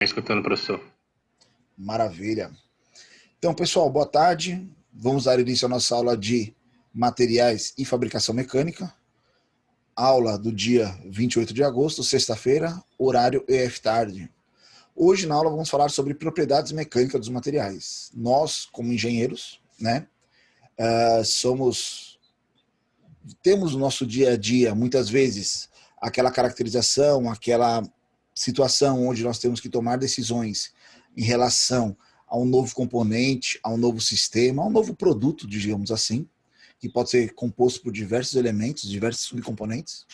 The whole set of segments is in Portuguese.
Escutando, professor. Maravilha. Então, pessoal, boa tarde. Vamos dar início à nossa aula de materiais e fabricação mecânica. Aula do dia 28 de agosto, sexta-feira, horário EF-tarde. Hoje, na aula, vamos falar sobre propriedades mecânicas dos materiais. Nós, como engenheiros, temos no nosso dia a dia, muitas vezes, aquela caracterização, aquela situação onde nós temos que tomar decisões em relação a um novo componente, a um novo sistema, a um novo produto, digamos assim, que pode ser composto por diversos elementos, diversos subcomponentes.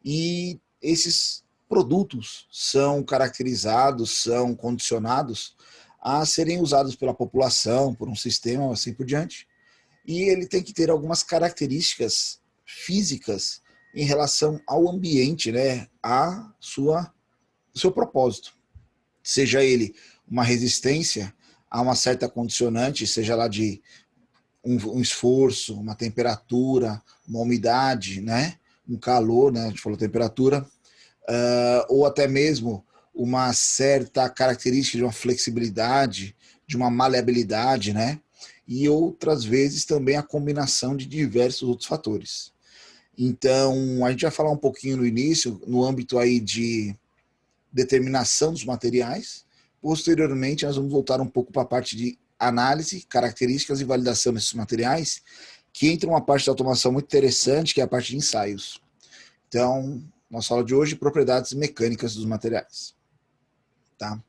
E esses produtos são caracterizados, são condicionados a serem usados pela população, por um sistema, assim por diante. E ele tem que ter algumas características físicas em relação ao ambiente, o seu propósito. Seja ele uma resistência a uma certa condicionante, seja lá de um esforço, uma temperatura, uma umidade, um calor, a gente falou temperatura, ou até mesmo uma certa característica de uma flexibilidade, de uma maleabilidade, e outras vezes também a combinação de diversos outros fatores. Então, a gente vai falar um pouquinho no início, no âmbito aí de determinação dos materiais. Posteriormente, nós vamos voltar um pouco para a parte de análise, características e validação desses materiais, que entra uma parte de automação muito interessante, que é a parte de ensaios. Então, nossa aula de hoje, propriedades mecânicas dos materiais. Tá?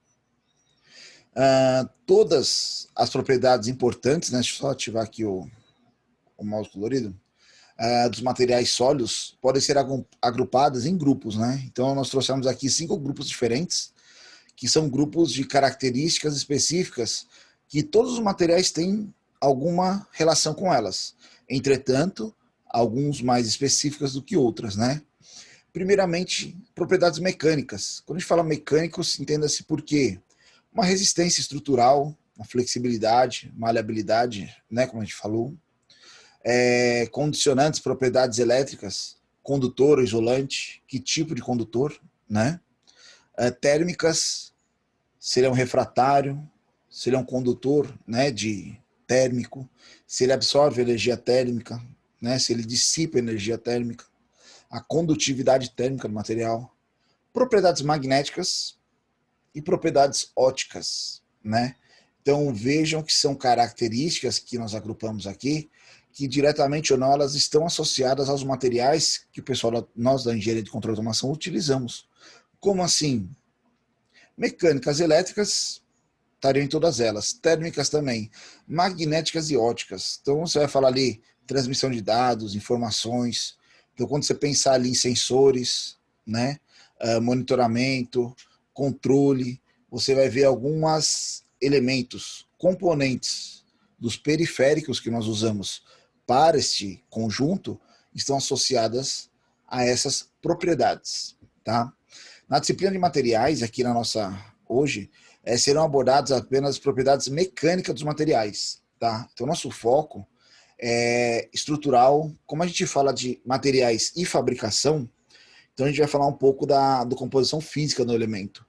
Todas as propriedades importantes, deixa eu só ativar aqui o mouse colorido, dos materiais sólidos podem ser agrupadas em grupos. Então, nós trouxemos aqui 5 grupos diferentes, que são grupos de características específicas que todos os materiais têm alguma relação com elas. Entretanto, alguns mais específicas do que outras. Primeiramente, propriedades mecânicas. Quando a gente fala mecânicos, entenda-se por quê? Uma resistência estrutural, uma flexibilidade, maleabilidade, como a gente falou. Condicionantes, propriedades elétricas, condutor ou isolante, que tipo de condutor, térmicas, se ele é um refratário, se ele é um condutor de térmico, se ele absorve energia térmica, se ele dissipa energia térmica, a condutividade térmica do material, propriedades magnéticas e propriedades óticas. Então vejam que são características que nós agrupamos aqui, que diretamente ou não elas estão associadas aos materiais que o pessoal, nós da engenharia de controle de automação utilizamos. Como assim? Mecânicas elétricas estariam em todas elas, térmicas também, magnéticas e óticas. Então você vai falar ali transmissão de dados, informações. Então quando você pensar ali em sensores, monitoramento, controle, você vai ver alguns elementos, componentes dos periféricos que nós usamos para este conjunto estão associadas a essas propriedades. Tá? Na disciplina de materiais, aqui na nossa hoje, serão abordadas apenas as propriedades mecânicas dos materiais. Tá? Então, nosso foco é estrutural. Como a gente fala de materiais e fabricação, então a gente vai falar um pouco da composição física do elemento.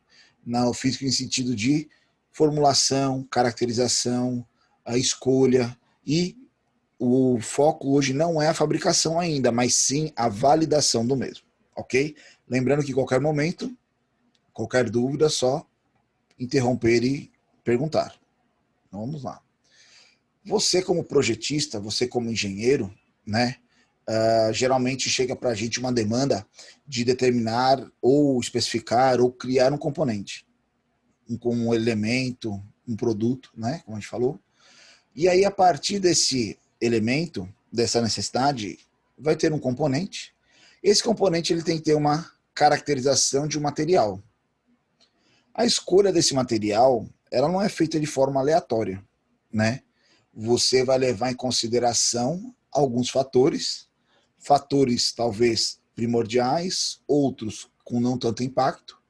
O físico em sentido de formulação, caracterização, a escolha, e o foco hoje não é a fabricação ainda, mas sim a validação do mesmo, ok? Lembrando que em qualquer momento, qualquer dúvida, só interromper e perguntar. Então, vamos lá. Você como projetista, você como engenheiro, geralmente chega para a gente uma demanda de determinar ou especificar ou criar um componente, um elemento, um produto, como a gente falou. E aí, a partir desse elemento, dessa necessidade, vai ter um componente. Esse componente ele tem que ter uma caracterização de um material. A escolha desse material, ela não é feita de forma aleatória. Você vai levar em consideração alguns fatores talvez primordiais, outros com não tanto impacto,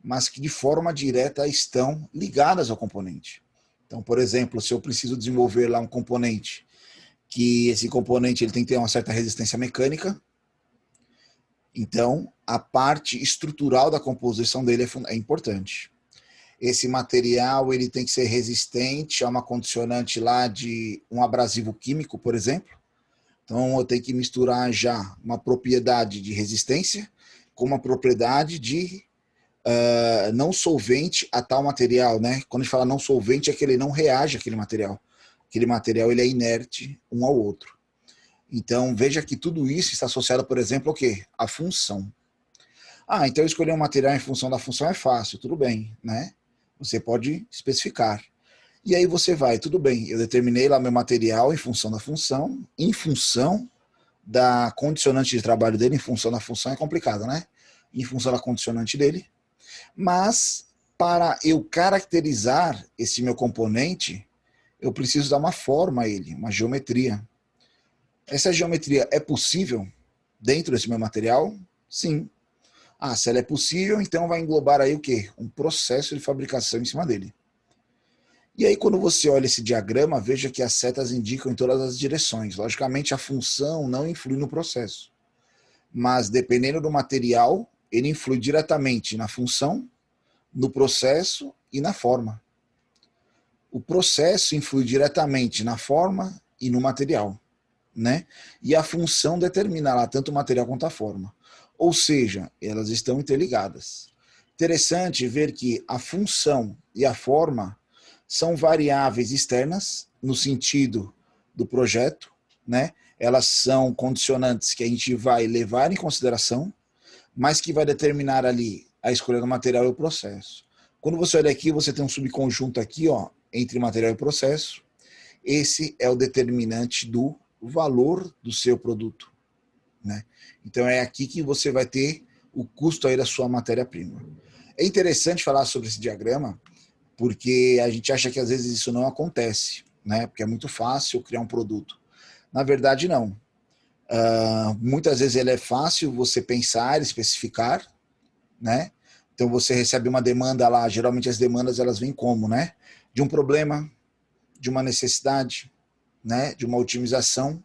mas que de forma direta estão ligadas ao componente. Então, por exemplo, se eu preciso desenvolver lá um componente, que esse componente ele tem que ter uma certa resistência mecânica, então a parte estrutural da composição dele é importante. esse material ele tem que ser resistente a uma condicionante lá de um abrasivo químico, por exemplo. Então eu tenho que misturar já uma propriedade de resistência com uma propriedade de não solvente a tal material, né? Quando a gente fala não solvente é que ele não reage àquele material. Aquele material ele é inerte um ao outro. Então veja que tudo isso está associado, por exemplo, ao quê? À função. Ah, então escolher um material em função da função é fácil, tudo bem, né? Você pode especificar. E aí você vai, tudo bem, eu determinei lá meu material em função da função, em função da condicionante de trabalho dele, em função da função é complicado, né? Em função da condicionante dele. Mas para eu caracterizar esse meu componente, eu preciso dar uma forma a ele, uma geometria. Essa geometria é possível dentro desse meu material? Sim. Ah, se ela é possível, então vai englobar aí o quê? Um processo de fabricação em cima dele. E aí, quando você olha esse diagrama, veja que as setas indicam em todas as direções. Logicamente, a função não influi no processo. Mas, dependendo do material, ele influi diretamente na função, no processo e na forma. O processo influi diretamente na forma e no material, né? E a função determina lá tanto o material quanto a forma. Ou seja, elas estão interligadas. Interessante ver que a função e a forma são variáveis externas no sentido do projeto, né? Elas são condicionantes que a gente vai levar em consideração, mas que vai determinar ali a escolha do material e o processo. Quando você olha aqui, você tem um subconjunto aqui, ó, entre material e processo. Esse é o determinante do valor do seu produto, né? Então é aqui que você vai ter o custo aí da sua matéria-prima. É interessante falar sobre esse diagrama, porque a gente acha que às vezes isso não acontece, né? Porque é muito fácil criar um produto. Na verdade, não. Muitas vezes ele é fácil você pensar, especificar, né? Então você recebe uma demanda lá, geralmente as demandas elas vêm como, né? De um problema, de uma necessidade, né? De uma otimização,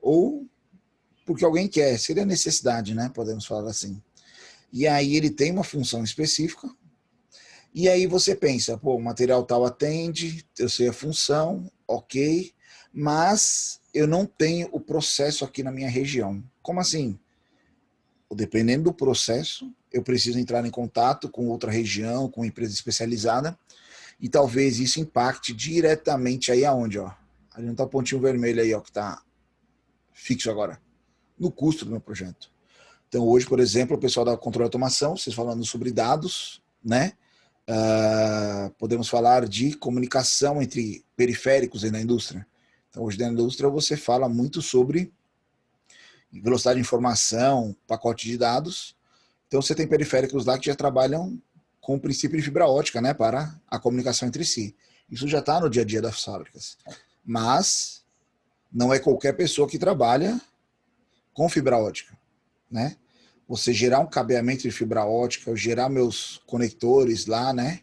ou porque alguém quer, seria necessidade, né? Podemos falar assim. E aí ele tem uma função específica, e aí você pensa, pô, o material tal atende, eu sei a função, ok, mas eu não tenho o processo aqui na minha região. Como assim? Dependendo do processo, eu preciso entrar em contato com outra região, com empresa especializada, e talvez isso impacte diretamente aí aonde, ó. Ali não tá o pontinho vermelho aí, ó, que tá fixo agora, no custo do meu projeto. Então hoje, por exemplo, o pessoal da controle de automação, vocês falando sobre dados, né? Podemos falar de comunicação entre periféricos aí na indústria. Então hoje na indústria você fala muito sobre velocidade de informação, pacote de dados. Então você tem periféricos lá que já trabalham com o princípio de fibra ótica, né, para a comunicação entre si. Isso já está no dia a dia das fábricas. Mas não é qualquer pessoa que trabalha com fibra ótica, né? Você gerar um cabeamento de fibra ótica, eu gerar meus conectores lá, né?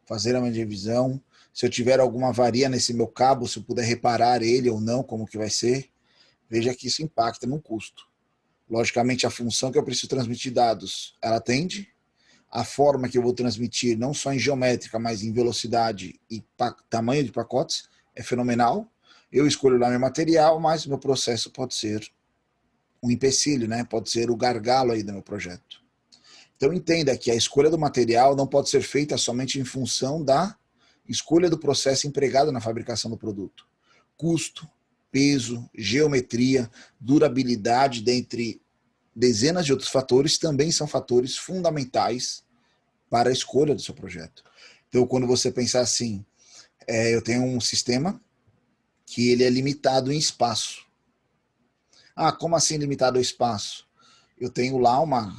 Fazer a minha divisão. Se eu tiver alguma avaria nesse meu cabo, se eu puder reparar ele ou não, como que vai ser, veja que isso impacta no custo. Logicamente, a função que eu preciso transmitir dados, ela atende. A forma que eu vou transmitir, não só em geométrica, mas em velocidade e tamanho de pacotes, é fenomenal. Eu escolho lá meu material, mas o meu processo pode ser um empecilho, né? Pode ser o gargalo aí do meu projeto. Então entenda que a escolha do material não pode ser feita somente em função da escolha do processo empregado na fabricação do produto. Custo, peso, geometria, durabilidade, dentre dezenas de outros fatores, também são fatores fundamentais para a escolha do seu projeto. Então, quando você pensar assim, eu tenho um sistema que ele é limitado em espaço. Ah, como assim limitado ao espaço? Eu tenho lá uma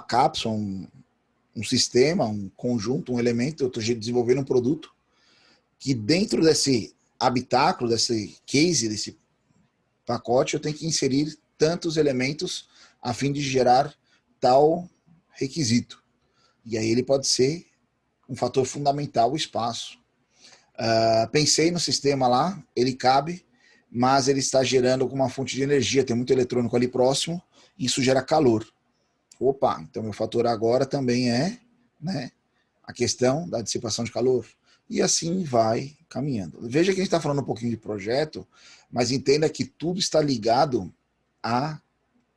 cápsula, um sistema, um conjunto, um elemento, eu estou desenvolvendo um produto que dentro desse habitáculo, desse case, desse pacote, eu tenho que inserir tantos elementos a fim de gerar tal requisito. E aí ele pode ser um fator fundamental, o espaço. Pensei no sistema lá, ele cabe, mas ele está gerando alguma fonte de energia, tem muito eletrônico ali próximo, e isso gera calor. Opa, então meu fator agora também é, né, a questão da dissipação de calor. E assim vai caminhando. Veja que a gente está falando um pouquinho de projeto, mas entenda que tudo está ligado à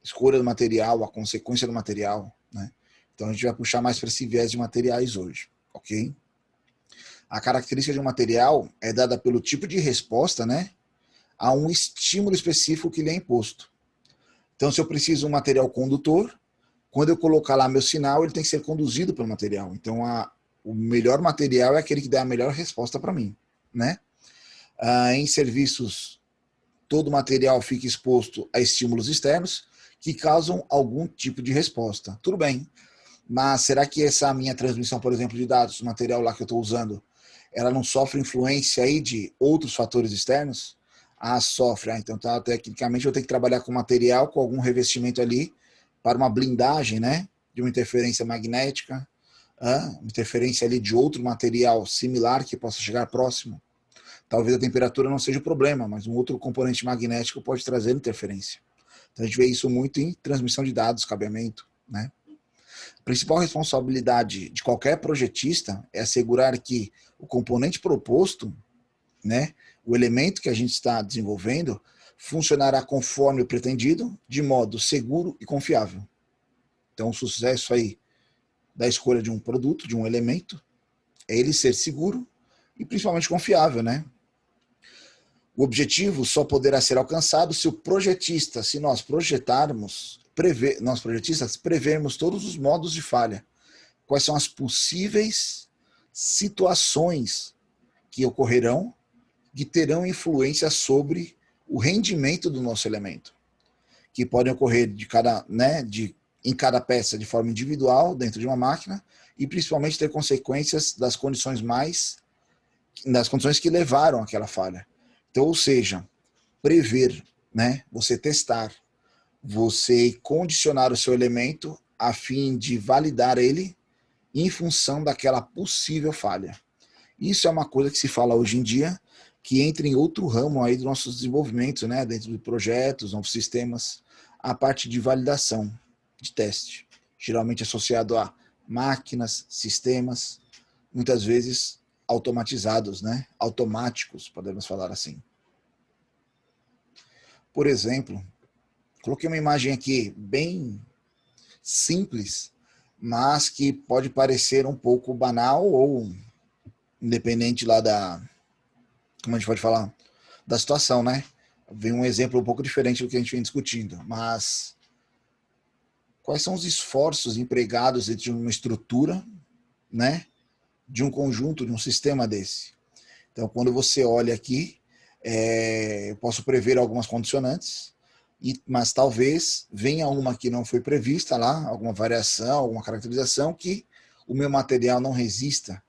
escolha do material, à consequência do material, né? Então a gente vai puxar mais para esse viés de materiais hoje, ok? A característica de um material é dada pelo tipo de resposta, né, a um estímulo específico que lhe é imposto. Então, se eu preciso de um material condutor, quando eu colocar lá meu sinal, ele tem que ser conduzido pelo material. Então, o melhor material é aquele que dá a melhor resposta para mim, né? Em serviços, todo material fica exposto a estímulos externos que causam algum tipo de resposta. Tudo bem, mas será que essa minha transmissão, por exemplo, de dados, o material lá que eu estou usando, ela não sofre influência aí de outros fatores externos? Ah, sofre. Então, tá, tecnicamente, eu tenho que trabalhar com material, com algum revestimento ali, para uma blindagem, né? De uma interferência magnética, uma interferência ali de outro material similar que possa chegar próximo. Talvez a temperatura não seja o problema, mas um outro componente magnético pode trazer interferência. Então, a gente vê isso muito em transmissão de dados, cabeamento, né? A principal responsabilidade de qualquer projetista é assegurar que o componente proposto, né, o elemento que a gente está desenvolvendo, funcionará conforme o pretendido, de modo seguro e confiável. Então, o sucesso aí da escolha de um produto, de um elemento, é ele ser seguro e principalmente confiável, né? O objetivo só poderá ser alcançado se o projetista, se nós projetarmos, nós projetistas prevermos todos os modos de falha, quais são as possíveis situações que ocorrerão que terão influência sobre o rendimento do nosso elemento, que podem ocorrer em cada peça de forma individual dentro de uma máquina e principalmente ter consequências das condições que levaram àquela falha. Então, ou seja, prever, né, você testar, você condicionar o seu elemento a fim de validar ele em função daquela possível falha. Isso é uma coisa que se fala hoje em dia, que entra em outro ramo aí dos nossos desenvolvimentos, né, dentro de projetos, novos sistemas, a parte de validação, de teste, geralmente associado a máquinas, sistemas, muitas vezes automatizados, né, automáticos, podemos falar assim. Por exemplo, coloquei uma imagem aqui bem simples, mas que pode parecer um pouco banal ou independente lá como a gente pode falar, da situação, né? Vem um exemplo um pouco diferente do que a gente vem discutindo, mas quais são os esforços empregados dentro de uma estrutura, né? De um conjunto, de um sistema desse? Então, quando você olha aqui, eu posso prever algumas condicionantes, mas talvez venha uma que não foi prevista lá, alguma variação, alguma caracterização que o meu material não resista.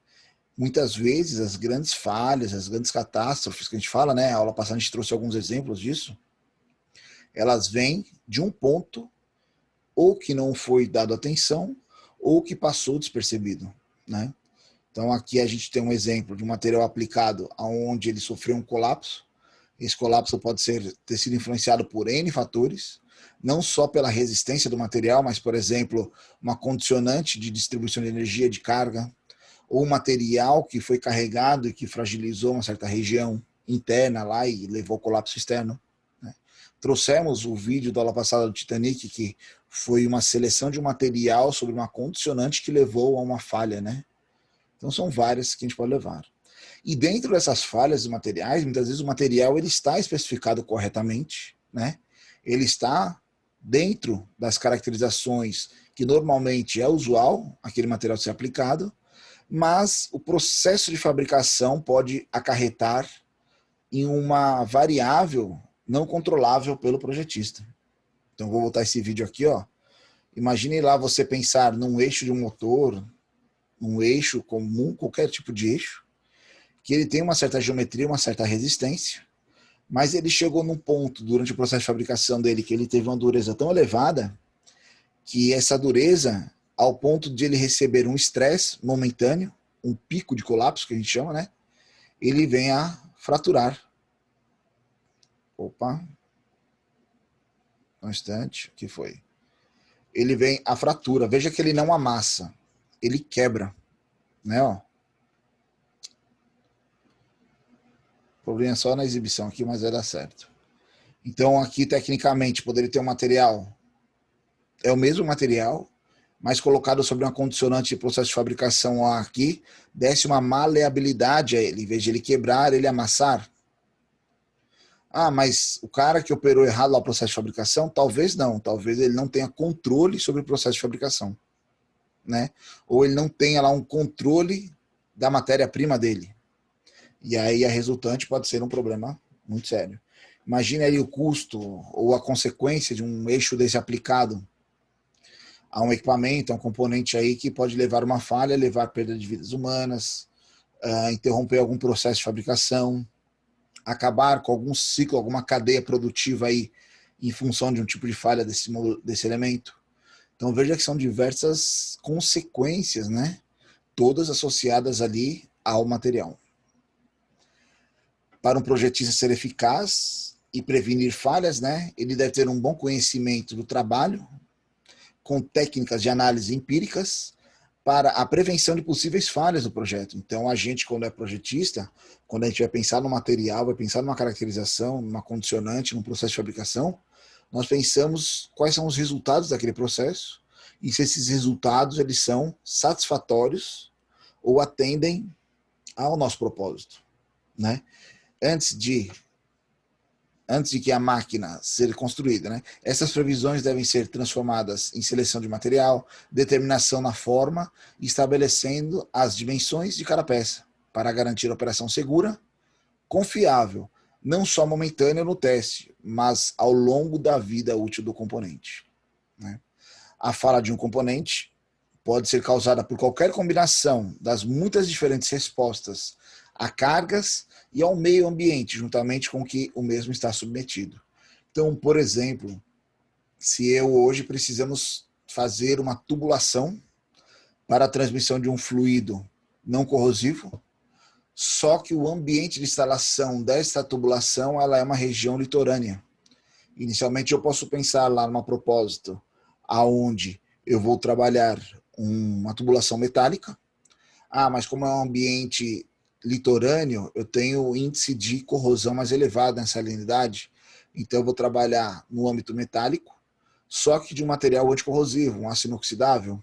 Muitas vezes as grandes falhas, as grandes catástrofes que a gente fala, né? A aula passada a gente trouxe alguns exemplos disso. Elas vêm de um ponto ou que não foi dado atenção ou que passou despercebido, né? Então aqui a gente tem um exemplo de um material aplicado aonde ele sofreu um colapso. Esse colapso pode ter sido influenciado por N fatores, não só pela resistência do material, mas, por exemplo, uma condicionante de distribuição de energia de carga, ou material que foi carregado e que fragilizou uma certa região interna lá e levou ao colapso externo, né? Trouxemos o vídeo da aula passada do Titanic, que foi uma seleção de um material sobre uma condicionante que levou a uma falha, né? Então são várias que a gente pode levar. E dentro dessas falhas dos materiais, muitas vezes o material ele está especificado corretamente, né? Ele está dentro das caracterizações que normalmente é usual aquele material ser aplicado, mas o processo de fabricação pode acarretar em uma variável não controlável pelo projetista. Então vou voltar esse vídeo aqui, ó. Imagine lá você pensar num eixo de um motor, um eixo comum, qualquer tipo de eixo, que ele tem uma certa geometria, uma certa resistência, mas ele chegou num ponto durante o processo de fabricação dele que ele teve uma dureza tão elevada que essa dureza, ao ponto de ele receber um estresse momentâneo, um pico de colapso que a gente chama, né? Ele vem a fraturar. Opa, um instante, o que foi? Ele vem a fratura. Veja que ele não amassa, ele quebra. né? Ó. O problema é só na exibição aqui, mas vai dar certo. Então aqui, tecnicamente, poderia ter um material, é o mesmo material, mas colocado sobre uma condicionante de processo de fabricação aqui, desse uma maleabilidade a ele, em vez de ele quebrar, ele amassar. Ah, mas o cara que operou errado lá o processo de fabricação, talvez não, talvez ele não tenha controle sobre o processo de fabricação, né? Ou ele não tenha lá um controle da matéria-prima dele. E aí a resultante pode ser um problema muito sério. Imagine aí o custo ou a consequência de um eixo desse aplicado a um equipamento, a um componente aí que pode levar uma falha, levar perda de vidas humanas, interromper algum processo de fabricação, acabar com algum ciclo, alguma cadeia produtiva aí em função de um tipo de falha desse elemento. Então veja que são diversas consequências, né? Todas associadas ali ao material. Para um projetista ser eficaz e prevenir falhas, né? Ele deve ter um bom conhecimento do trabalho, com técnicas de análise empíricas para a prevenção de possíveis falhas do projeto. Então, a gente, quando é projetista, quando a gente vai pensar no material, vai pensar numa caracterização, numa condicionante, num processo de fabricação, nós pensamos quais são os resultados daquele processo e se esses resultados eles são satisfatórios ou atendem ao nosso propósito, né? Antes de que a máquina seja construída, né? Essas previsões devem ser transformadas em seleção de material, determinação na forma, estabelecendo as dimensões de cada peça, para garantir a operação segura, confiável, não só momentânea no teste, mas ao longo da vida útil do componente, né? A falha de um componente pode ser causada por qualquer combinação das muitas diferentes respostas a cargas e ao meio ambiente, juntamente com que o mesmo está submetido. Então, por exemplo, se eu hoje precisamos fazer uma tubulação para a transmissão de um fluido não corrosivo, só que o ambiente de instalação desta tubulação ela é uma região litorânea. Inicialmente eu posso pensar lá numa propósito aonde eu vou trabalhar uma tubulação metálica. Ah, mas como é um ambiente litorâneo, eu tenho índice de corrosão mais elevado na salinidade, então eu vou trabalhar no âmbito metálico, só que de um material anticorrosivo, um aço inoxidável.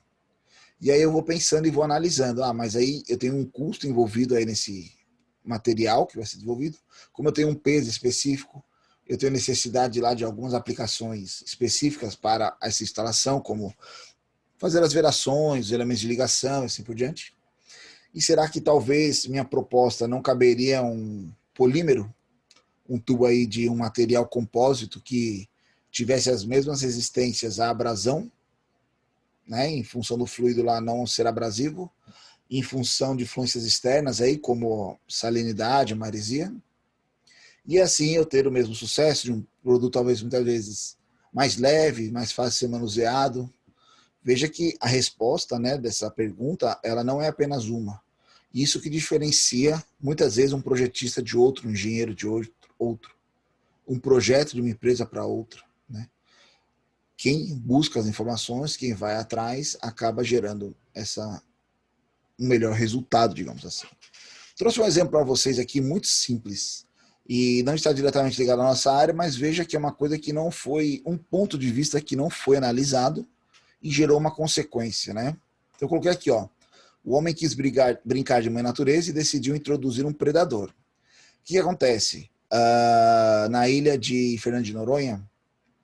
E aí eu vou pensando e vou analisando, mas aí eu tenho um custo envolvido aí nesse material que vai ser desenvolvido, como eu tenho um peso específico, eu tenho necessidade lá de algumas aplicações específicas para essa instalação, como fazer as verações, os elementos de ligação e assim por diante. E será que talvez minha proposta não caberia um polímero, um tubo aí de um material compósito que tivesse as mesmas resistências à abrasão, né, em função do fluido lá não ser abrasivo, em função de influências externas aí, como salinidade, maresia, e assim eu ter o mesmo sucesso de um produto talvez muitas vezes mais leve, mais fácil de ser manuseado. Veja que a resposta, né, dessa pergunta, ela não é apenas uma. Isso que diferencia, muitas vezes, um projetista de outro, um engenheiro de outro, um projeto de uma empresa para outra, né? Quem busca as informações, quem vai atrás, acaba gerando um melhor resultado, digamos assim. Trouxe um exemplo para vocês aqui muito simples, e não está diretamente ligado à nossa área, mas veja que é uma coisa que não foi, um ponto de vista que não foi analisado e gerou uma consequência, né? Então eu coloquei aqui, ó, o homem quis brincar de mãe natureza e decidiu introduzir um predador. O que acontece? Na ilha de Fernando de Noronha,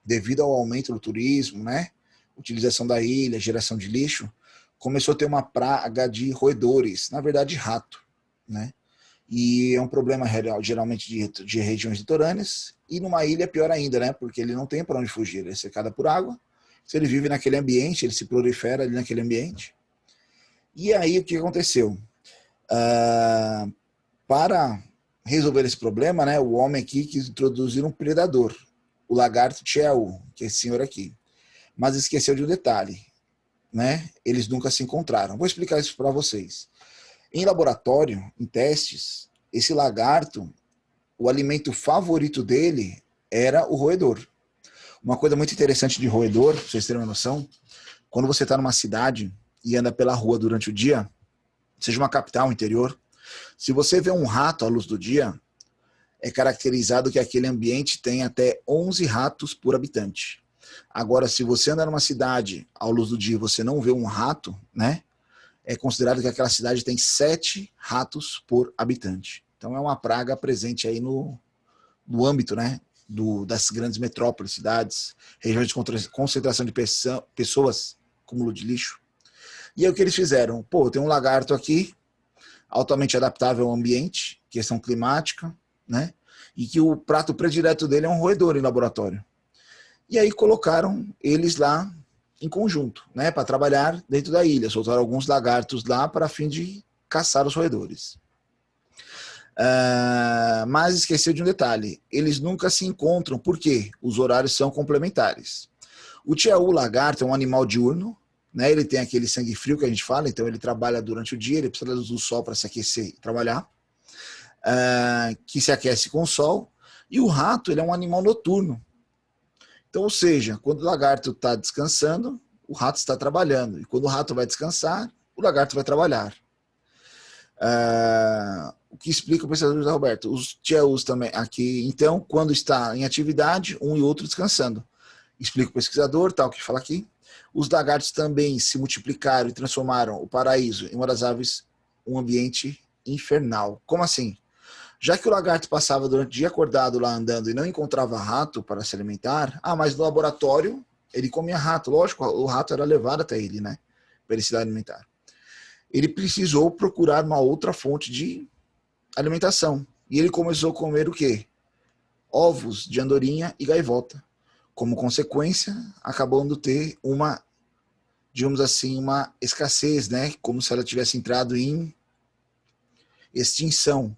devido ao aumento do turismo, né, utilização da ilha, geração de lixo, começou a ter uma praga de roedores, na verdade rato, né? E é um problema geralmente de regiões litorâneas, e numa ilha é pior ainda, né? Porque ele não tem para onde fugir, ele é cercado por água, se ele vive naquele ambiente, ele se prolifera ali naquele ambiente. E aí o que aconteceu? Para resolver esse problema, né, o homem aqui quis introduzir um predador, o lagarto Tchel, que é esse senhor aqui. Mas esqueceu de um detalhe, né? Eles nunca se encontraram. Vou explicar isso para vocês. Em laboratório, em testes, esse lagarto, o alimento favorito dele era o roedor. Uma coisa muito interessante de roedor, para vocês terem uma noção, quando você está numa cidade e anda pela rua durante o dia, seja uma capital, um interior, se você vê um rato à luz do dia, é caracterizado que aquele ambiente tem até 11 ratos por habitante. Agora, se você anda numa cidade à luz do dia e você não vê um rato, né, é considerado que aquela cidade tem 7 ratos por habitante. Então é uma praga presente aí no âmbito, né, das grandes metrópoles, cidades, regiões de concentração de pessoas, acúmulo de lixo. E aí o que eles fizeram? Pô, tem um lagarto aqui, altamente adaptável ao ambiente, questão climática, né? E que o prato predileto dele é um roedor em laboratório. E aí colocaram eles lá em conjunto, né, para trabalhar dentro da ilha. Soltaram alguns lagartos lá para fim de caçar os roedores. Mas esqueceu de um detalhe. Eles nunca se encontram, porque os horários são complementares. O tiaú lagarto é um animal diurno, né, ele tem aquele sangue frio que a gente fala, então ele trabalha durante o dia, ele precisa da luz do sol para se aquecer e trabalhar, que se aquece com o sol. E o rato, ele é um animal noturno. Então, ou seja, quando o lagarto está descansando, o rato está trabalhando. E quando o rato vai descansar, o lagarto vai trabalhar. O que explica o pensador José Roberto. Os tiaús também aqui, então, quando está em atividade, um e outro descansando. Explica o pesquisador, tal, que fala aqui. Os lagartos também se multiplicaram e transformaram o paraíso em uma das aves, um ambiente infernal. Como assim? Já que o lagarto passava durante o dia acordado lá andando e não encontrava rato para se alimentar, mas no laboratório ele comia rato. Lógico, o rato era levado até ele, né, para ele se alimentar. Ele precisou procurar uma outra fonte de alimentação. E ele começou a comer o quê? Ovos de andorinha e gaivota. Como consequência, acabando ter uma, digamos assim, uma escassez, né, como se ela tivesse entrado em extinção.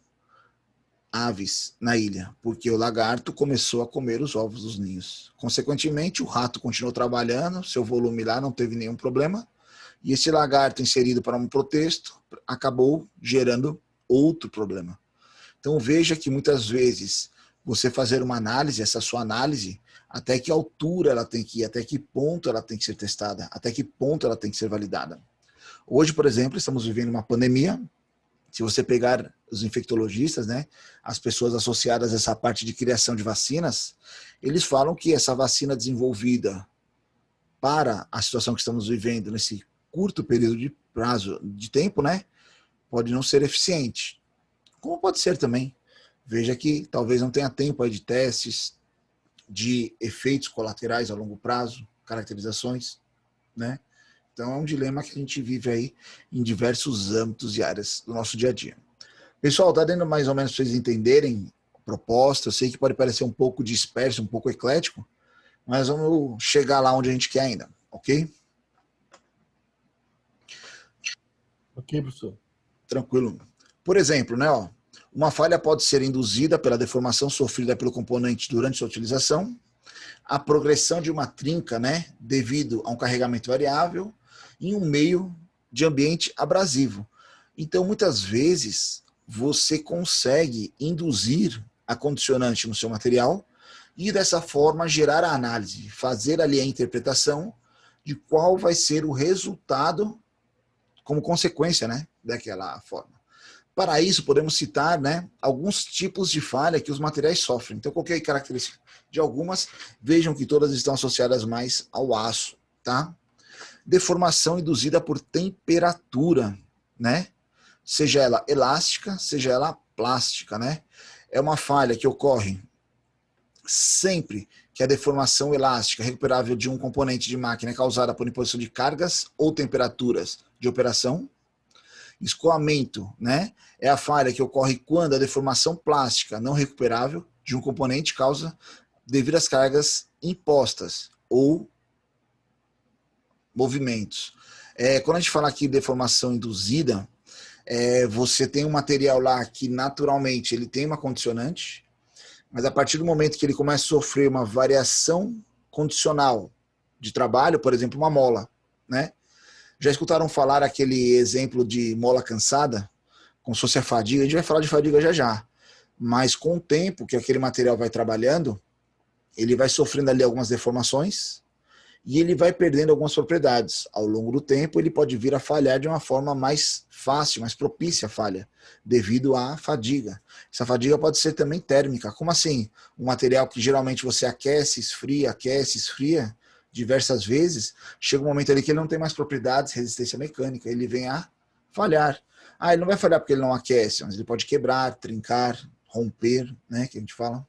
Aves na ilha, porque o lagarto começou a comer os ovos dos ninhos. Consequentemente, o rato continuou trabalhando, seu volume lá não teve nenhum problema, e esse lagarto inserido para um protesto acabou gerando outro problema. Então veja que muitas vezes você fazer uma análise, essa sua análise, até que altura ela tem que ir, até que ponto ela tem que ser testada, até que ponto ela tem que ser validada. Hoje, por exemplo, estamos vivendo uma pandemia. Se você pegar os infectologistas, né, as pessoas associadas a essa parte de criação de vacinas, eles falam que essa vacina desenvolvida para a situação que estamos vivendo nesse curto período de prazo de tempo, né, pode não ser eficiente. Como pode ser também. Veja que talvez não tenha tempo aí de testes, de efeitos colaterais a longo prazo, caracterizações, né? Então é um dilema que a gente vive aí em diversos âmbitos e áreas do nosso dia a dia. Pessoal, tá dando mais ou menos para vocês entenderem a proposta? Eu sei que pode parecer um pouco disperso, um pouco eclético, mas vamos chegar lá onde a gente quer ainda, ok? Ok, professor. Tranquilo. Por exemplo, né, uma falha pode ser induzida pela deformação sofrida pelo componente durante sua utilização, a progressão de uma trinca, né, devido a um carregamento variável, em um meio de ambiente abrasivo. Então, muitas vezes, você consegue induzir a condicionante no seu material e, dessa forma, gerar a análise, fazer ali a interpretação de qual vai ser o resultado como consequência, né, daquela forma. Para isso, podemos citar, né, alguns tipos de falha que os materiais sofrem. Então, qualquer característica de algumas, vejam que todas estão associadas mais ao aço, tá? Deformação induzida por temperatura, né? Seja ela elástica, seja ela plástica, né? É uma falha que ocorre sempre que a deformação elástica recuperável de um componente de máquina é causada por imposição de cargas ou temperaturas de operação. Escoamento, né? É a falha que ocorre quando a deformação plástica não recuperável de um componente causa devido às cargas impostas ou movimentos. Quando a gente fala aqui de deformação induzida, você tem um material lá que naturalmente ele tem uma condicionante, mas a partir do momento que ele começa a sofrer uma variação condicional de trabalho, por exemplo, uma mola, né? Já escutaram falar aquele exemplo de mola cansada? Como se fosse a fadiga? A gente vai falar de fadiga já já. Mas com o tempo que aquele material vai trabalhando, ele vai sofrendo ali algumas deformações, e ele vai perdendo algumas propriedades. Ao longo do tempo, ele pode vir a falhar de uma forma mais fácil, mais propícia à falha, devido à fadiga. Essa fadiga pode ser também térmica. Como assim? Um material que geralmente você aquece, esfria diversas vezes, chega um momento ali que ele não tem mais propriedades, resistência mecânica, ele vem a falhar. Ele não vai falhar porque ele não aquece, mas ele pode quebrar, trincar, romper, né, que a gente fala.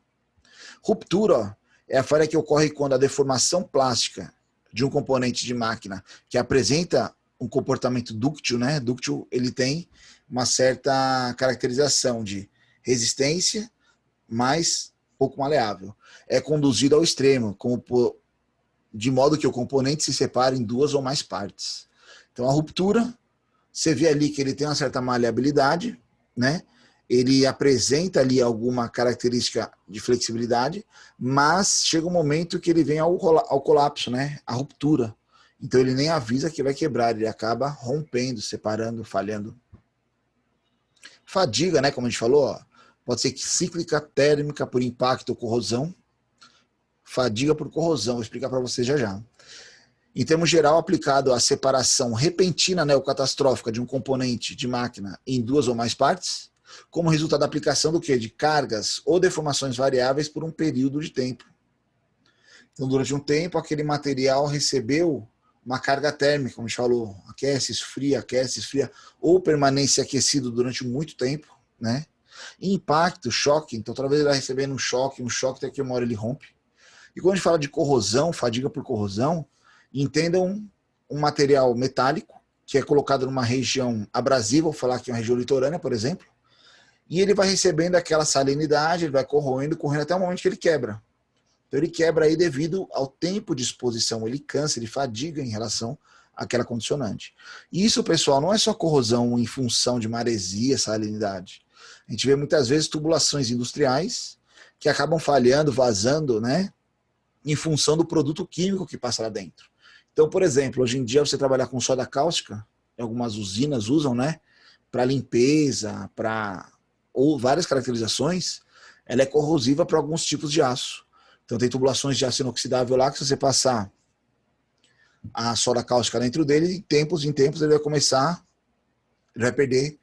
Ruptura, ó, é a falha que ocorre quando a deformação plástica de um componente de máquina que apresenta um comportamento dúctil, né? Dúctil, ele tem uma certa caracterização de resistência, mas pouco maleável. É conduzido ao extremo, de modo que o componente se separe em duas ou mais partes. Então, a ruptura, você vê ali que ele tem uma certa maleabilidade, né? Ele apresenta ali alguma característica de flexibilidade, mas chega um momento que ele vem ao colapso, né? A ruptura. Então ele nem avisa que vai quebrar, ele acaba rompendo, separando, falhando. Fadiga, né? Como a gente falou, ó, pode ser cíclica, térmica por impacto ou corrosão. Fadiga por corrosão, vou explicar para você já já. Em termos geral, aplicado à separação repentina, né, ou catastrófica de um componente de máquina em duas ou mais partes, como resultado da aplicação do quê? De cargas ou deformações variáveis por um período de tempo. Então, durante um tempo, aquele material recebeu uma carga térmica, como a gente falou, aquece, esfria, ou permanece aquecido durante muito tempo, né? E impacto, choque, então toda vez ele vai recebendo um choque até que uma hora ele rompe. E quando a gente fala de corrosão, fadiga por corrosão, entendam um material metálico que é colocado numa região abrasiva, vou falar aqui uma região litorânea, por exemplo, e ele vai recebendo aquela salinidade, ele vai correndo até o momento que ele quebra. Então ele quebra aí devido ao tempo de exposição, ele cansa, ele fadiga em relação àquela condicionante. E isso, pessoal, não é só corrosão em função de maresia, salinidade. A gente vê muitas vezes tubulações industriais que acabam falhando, vazando, né, em função do produto químico que passa lá dentro. Então, por exemplo, hoje em dia você trabalhar com soda cáustica, algumas usinas usam, né, para limpeza, ou várias caracterizações, ela é corrosiva para alguns tipos de aço. Então tem tubulações de aço inoxidável lá que se você passar a soda cáustica dentro dele, de tempos em tempos ele vai perder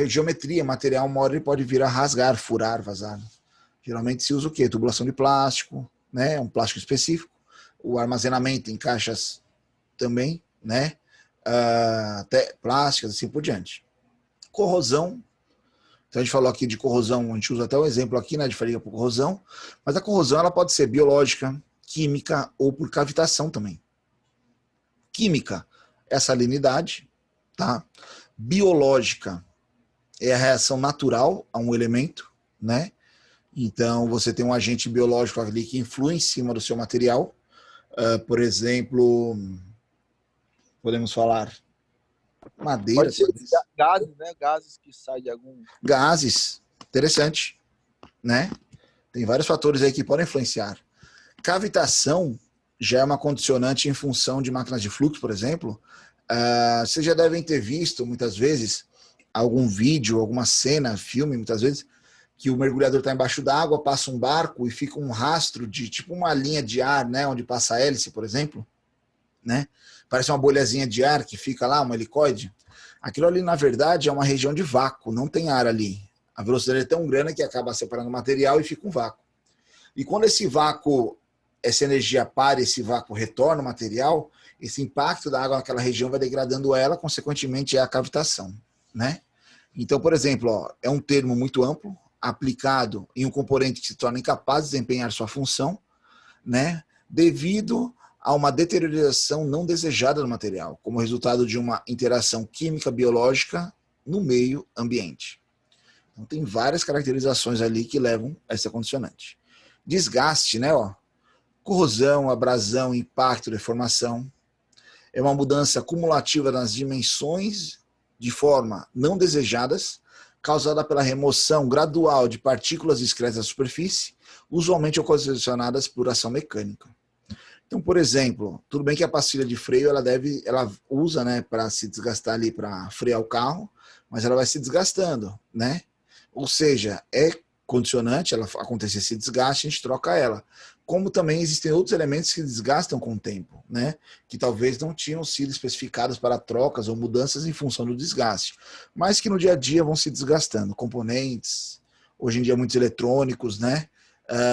geometria, material, uma hora ele pode vir a rasgar, furar, vazar. Geralmente se usa o quê? Tubulação de plástico, né? Um plástico específico. O armazenamento em caixas também, né? Até plásticas, assim por diante. Corrosão. Então a gente falou aqui de corrosão, a gente usa até o exemplo aqui, né, de fadiga por corrosão, mas a corrosão ela pode ser biológica, química ou por cavitação também. Química é a salinidade, tá? Biológica é a reação natural a um elemento, né? Então você tem um agente biológico ali que influi em cima do seu material. Por exemplo, podemos falar madeira. Pode ser gases, né? Gases que saem de algum... Gases, interessante, né? Tem vários fatores aí que podem influenciar. Cavitação já é uma condicionante em função de máquinas de fluxo, por exemplo. Vocês já devem ter visto, muitas vezes, algum vídeo, alguma cena, filme, muitas vezes, que o mergulhador está embaixo d'água, passa um barco e fica um rastro de, tipo uma linha de ar, né? Onde passa a hélice, por exemplo, né? Parece uma bolhazinha de ar que fica lá, uma helicoide. Aquilo ali, na verdade, é uma região de vácuo, não tem ar ali. A velocidade é tão grande que acaba separando o material e fica um vácuo. E quando esse vácuo, essa energia para, esse vácuo retorna o material, esse impacto da água naquela região vai degradando ela, consequentemente é a cavitação, né? Então, por exemplo, ó, é um termo muito amplo, aplicado em um componente que se torna incapaz de desempenhar sua função, né? Devido a uma deterioração não desejada do material, como resultado de uma interação química biológica no meio ambiente. Então tem várias caracterizações ali que levam a essa condicionante. Desgaste, né? Ó, corrosão, abrasão, impacto, deformação. É uma mudança cumulativa nas dimensões de forma não desejadas, causada pela remoção gradual de partículas discretas da superfície, usualmente ocasionadas por ação mecânica. Então, por exemplo, tudo bem que a pastilha de freio ela usa, né, para se desgastar ali para frear o carro, mas ela vai se desgastando, né? Ou seja, é condicionante, ela acontecer esse desgaste, a gente troca ela. Como também existem outros elementos que desgastam com o tempo, né? Que talvez não tinham sido especificados para trocas ou mudanças em função do desgaste, mas que no dia a dia vão se desgastando. Componentes, hoje em dia muitos eletrônicos, né?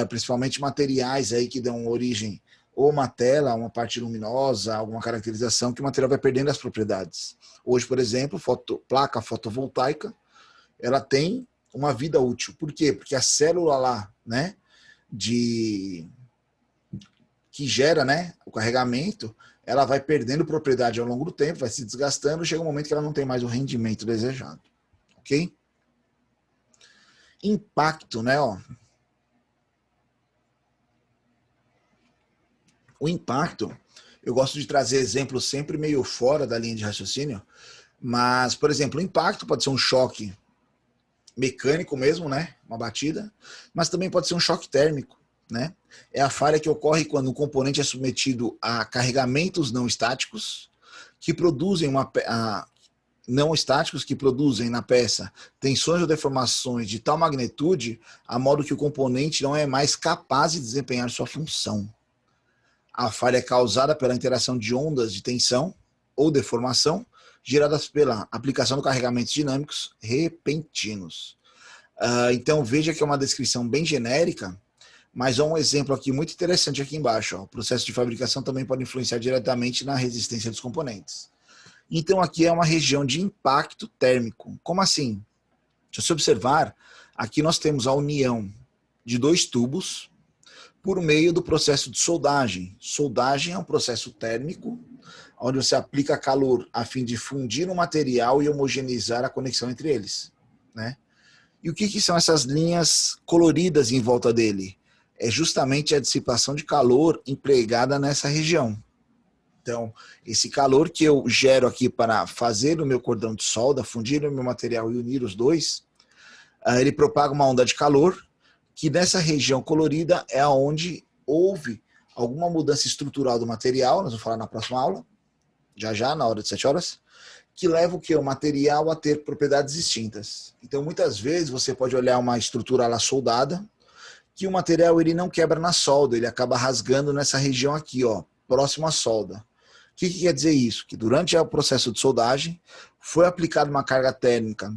Principalmente materiais aí que dão origem ou uma tela, uma parte luminosa, alguma caracterização que o material vai perdendo as propriedades. Hoje, por exemplo, placa fotovoltaica, ela tem uma vida útil. Por quê? Porque a célula lá, né, que gera, né, o carregamento, ela vai perdendo propriedade ao longo do tempo, vai se desgastando, chega um momento que ela não tem mais o rendimento desejado. Ok? Impacto, né, ó. O impacto, eu gosto de trazer exemplos sempre meio fora da linha de raciocínio, mas, por exemplo, o impacto pode ser um choque mecânico mesmo, né? Uma batida, mas também pode ser um choque térmico, né? É a falha que ocorre quando o componente é submetido a carregamentos não estáticos que produzem não estáticos que produzem na peça tensões ou deformações de tal magnitude a modo que o componente não é mais capaz de desempenhar sua função. A falha é causada pela interação de ondas de tensão ou deformação geradas pela aplicação de carregamentos dinâmicos repentinos. Então veja que é uma descrição bem genérica, mas há um exemplo aqui muito interessante aqui embaixo. Ó. O processo de fabricação também pode influenciar diretamente na resistência dos componentes. Então aqui é uma região de impacto térmico. Como assim? Se você observar, aqui nós temos a união de dois tubos por meio do processo de soldagem. Soldagem é um processo térmico, onde você aplica calor a fim de fundir o material e homogeneizar a conexão entre eles, né? E o que são essas linhas coloridas em volta dele? É justamente a dissipação de calor empregada nessa região. Então, esse calor que eu gero aqui para fazer o meu cordão de solda, fundir o meu material e unir os dois, ele propaga uma onda de calor que nessa região colorida é onde houve alguma mudança estrutural do material, nós vamos falar na próxima aula, já na hora de 7 horas, que leva o que? O material a ter propriedades distintas. Então, muitas vezes, você pode olhar uma estrutura lá soldada, que o material ele não quebra na solda, ele acaba rasgando nessa região aqui, ó, próximo à solda. O que quer dizer isso? Que durante o processo de soldagem, foi aplicada uma carga térmica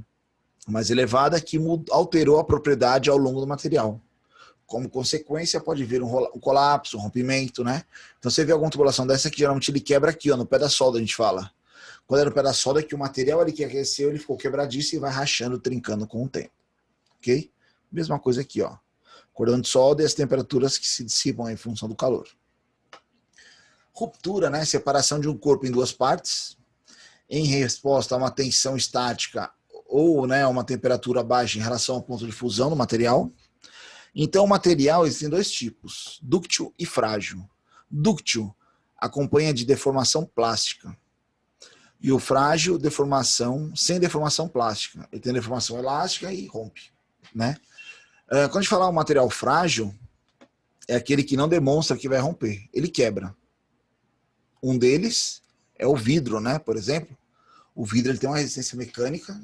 mais elevada que alterou a propriedade ao longo do material. Como consequência, pode vir um colapso, um rompimento, né? Então, você vê alguma tubulação dessa que geralmente ele quebra aqui, ó, no pé da solda, a gente fala. Quando é no pé da solda, que o material ali que aqueceu, ele ficou quebradiço e vai rachando, trincando com o tempo. Ok? Mesma coisa aqui, ó. Cordão de solda e as temperaturas que se dissipam em função do calor. Ruptura, né? Separação de um corpo em duas partes, em resposta a uma tensão estática ou, né, uma temperatura baixa em relação ao ponto de fusão do material. Então, o material existem dois tipos, dúctil e frágil. Dúctil acompanha de deformação plástica. E o frágil, sem deformação plástica. Ele tem deformação elástica e rompe, né? Quando a gente fala um material frágil, é aquele que não demonstra que vai romper. Ele quebra. Um deles é o vidro, né? Por exemplo. O vidro ele tem uma resistência mecânica.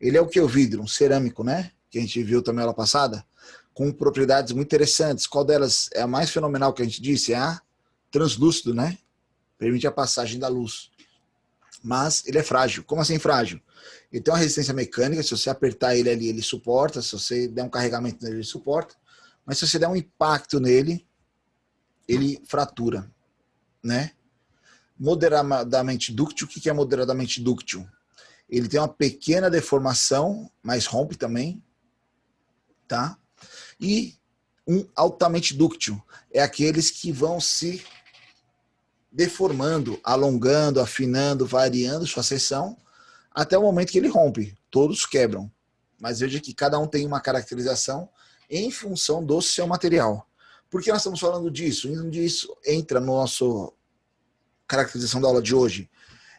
Ele é o que? O vidro? Um cerâmico, né? Que a gente viu também aula passada. Com propriedades muito interessantes. Qual delas é a mais fenomenal que a gente disse? É a translúcido, né? Permite a passagem da luz. Mas ele é frágil. Como assim frágil? Ele tem uma resistência mecânica. Se você apertar ele ali, ele suporta. Se você der um carregamento nele, ele suporta. Mas se você der um impacto nele, ele fratura, né? Moderadamente dúctil. O que é moderadamente dúctil? Ele tem uma pequena deformação, mas rompe também, tá? E um altamente dúctil é aqueles que vão se deformando, alongando, afinando, variando sua seção até o momento que ele rompe. Todos quebram, mas veja que cada um tem uma caracterização em função do seu material. Por que nós estamos falando disso? Isso entra no nosso caracterização da aula de hoje.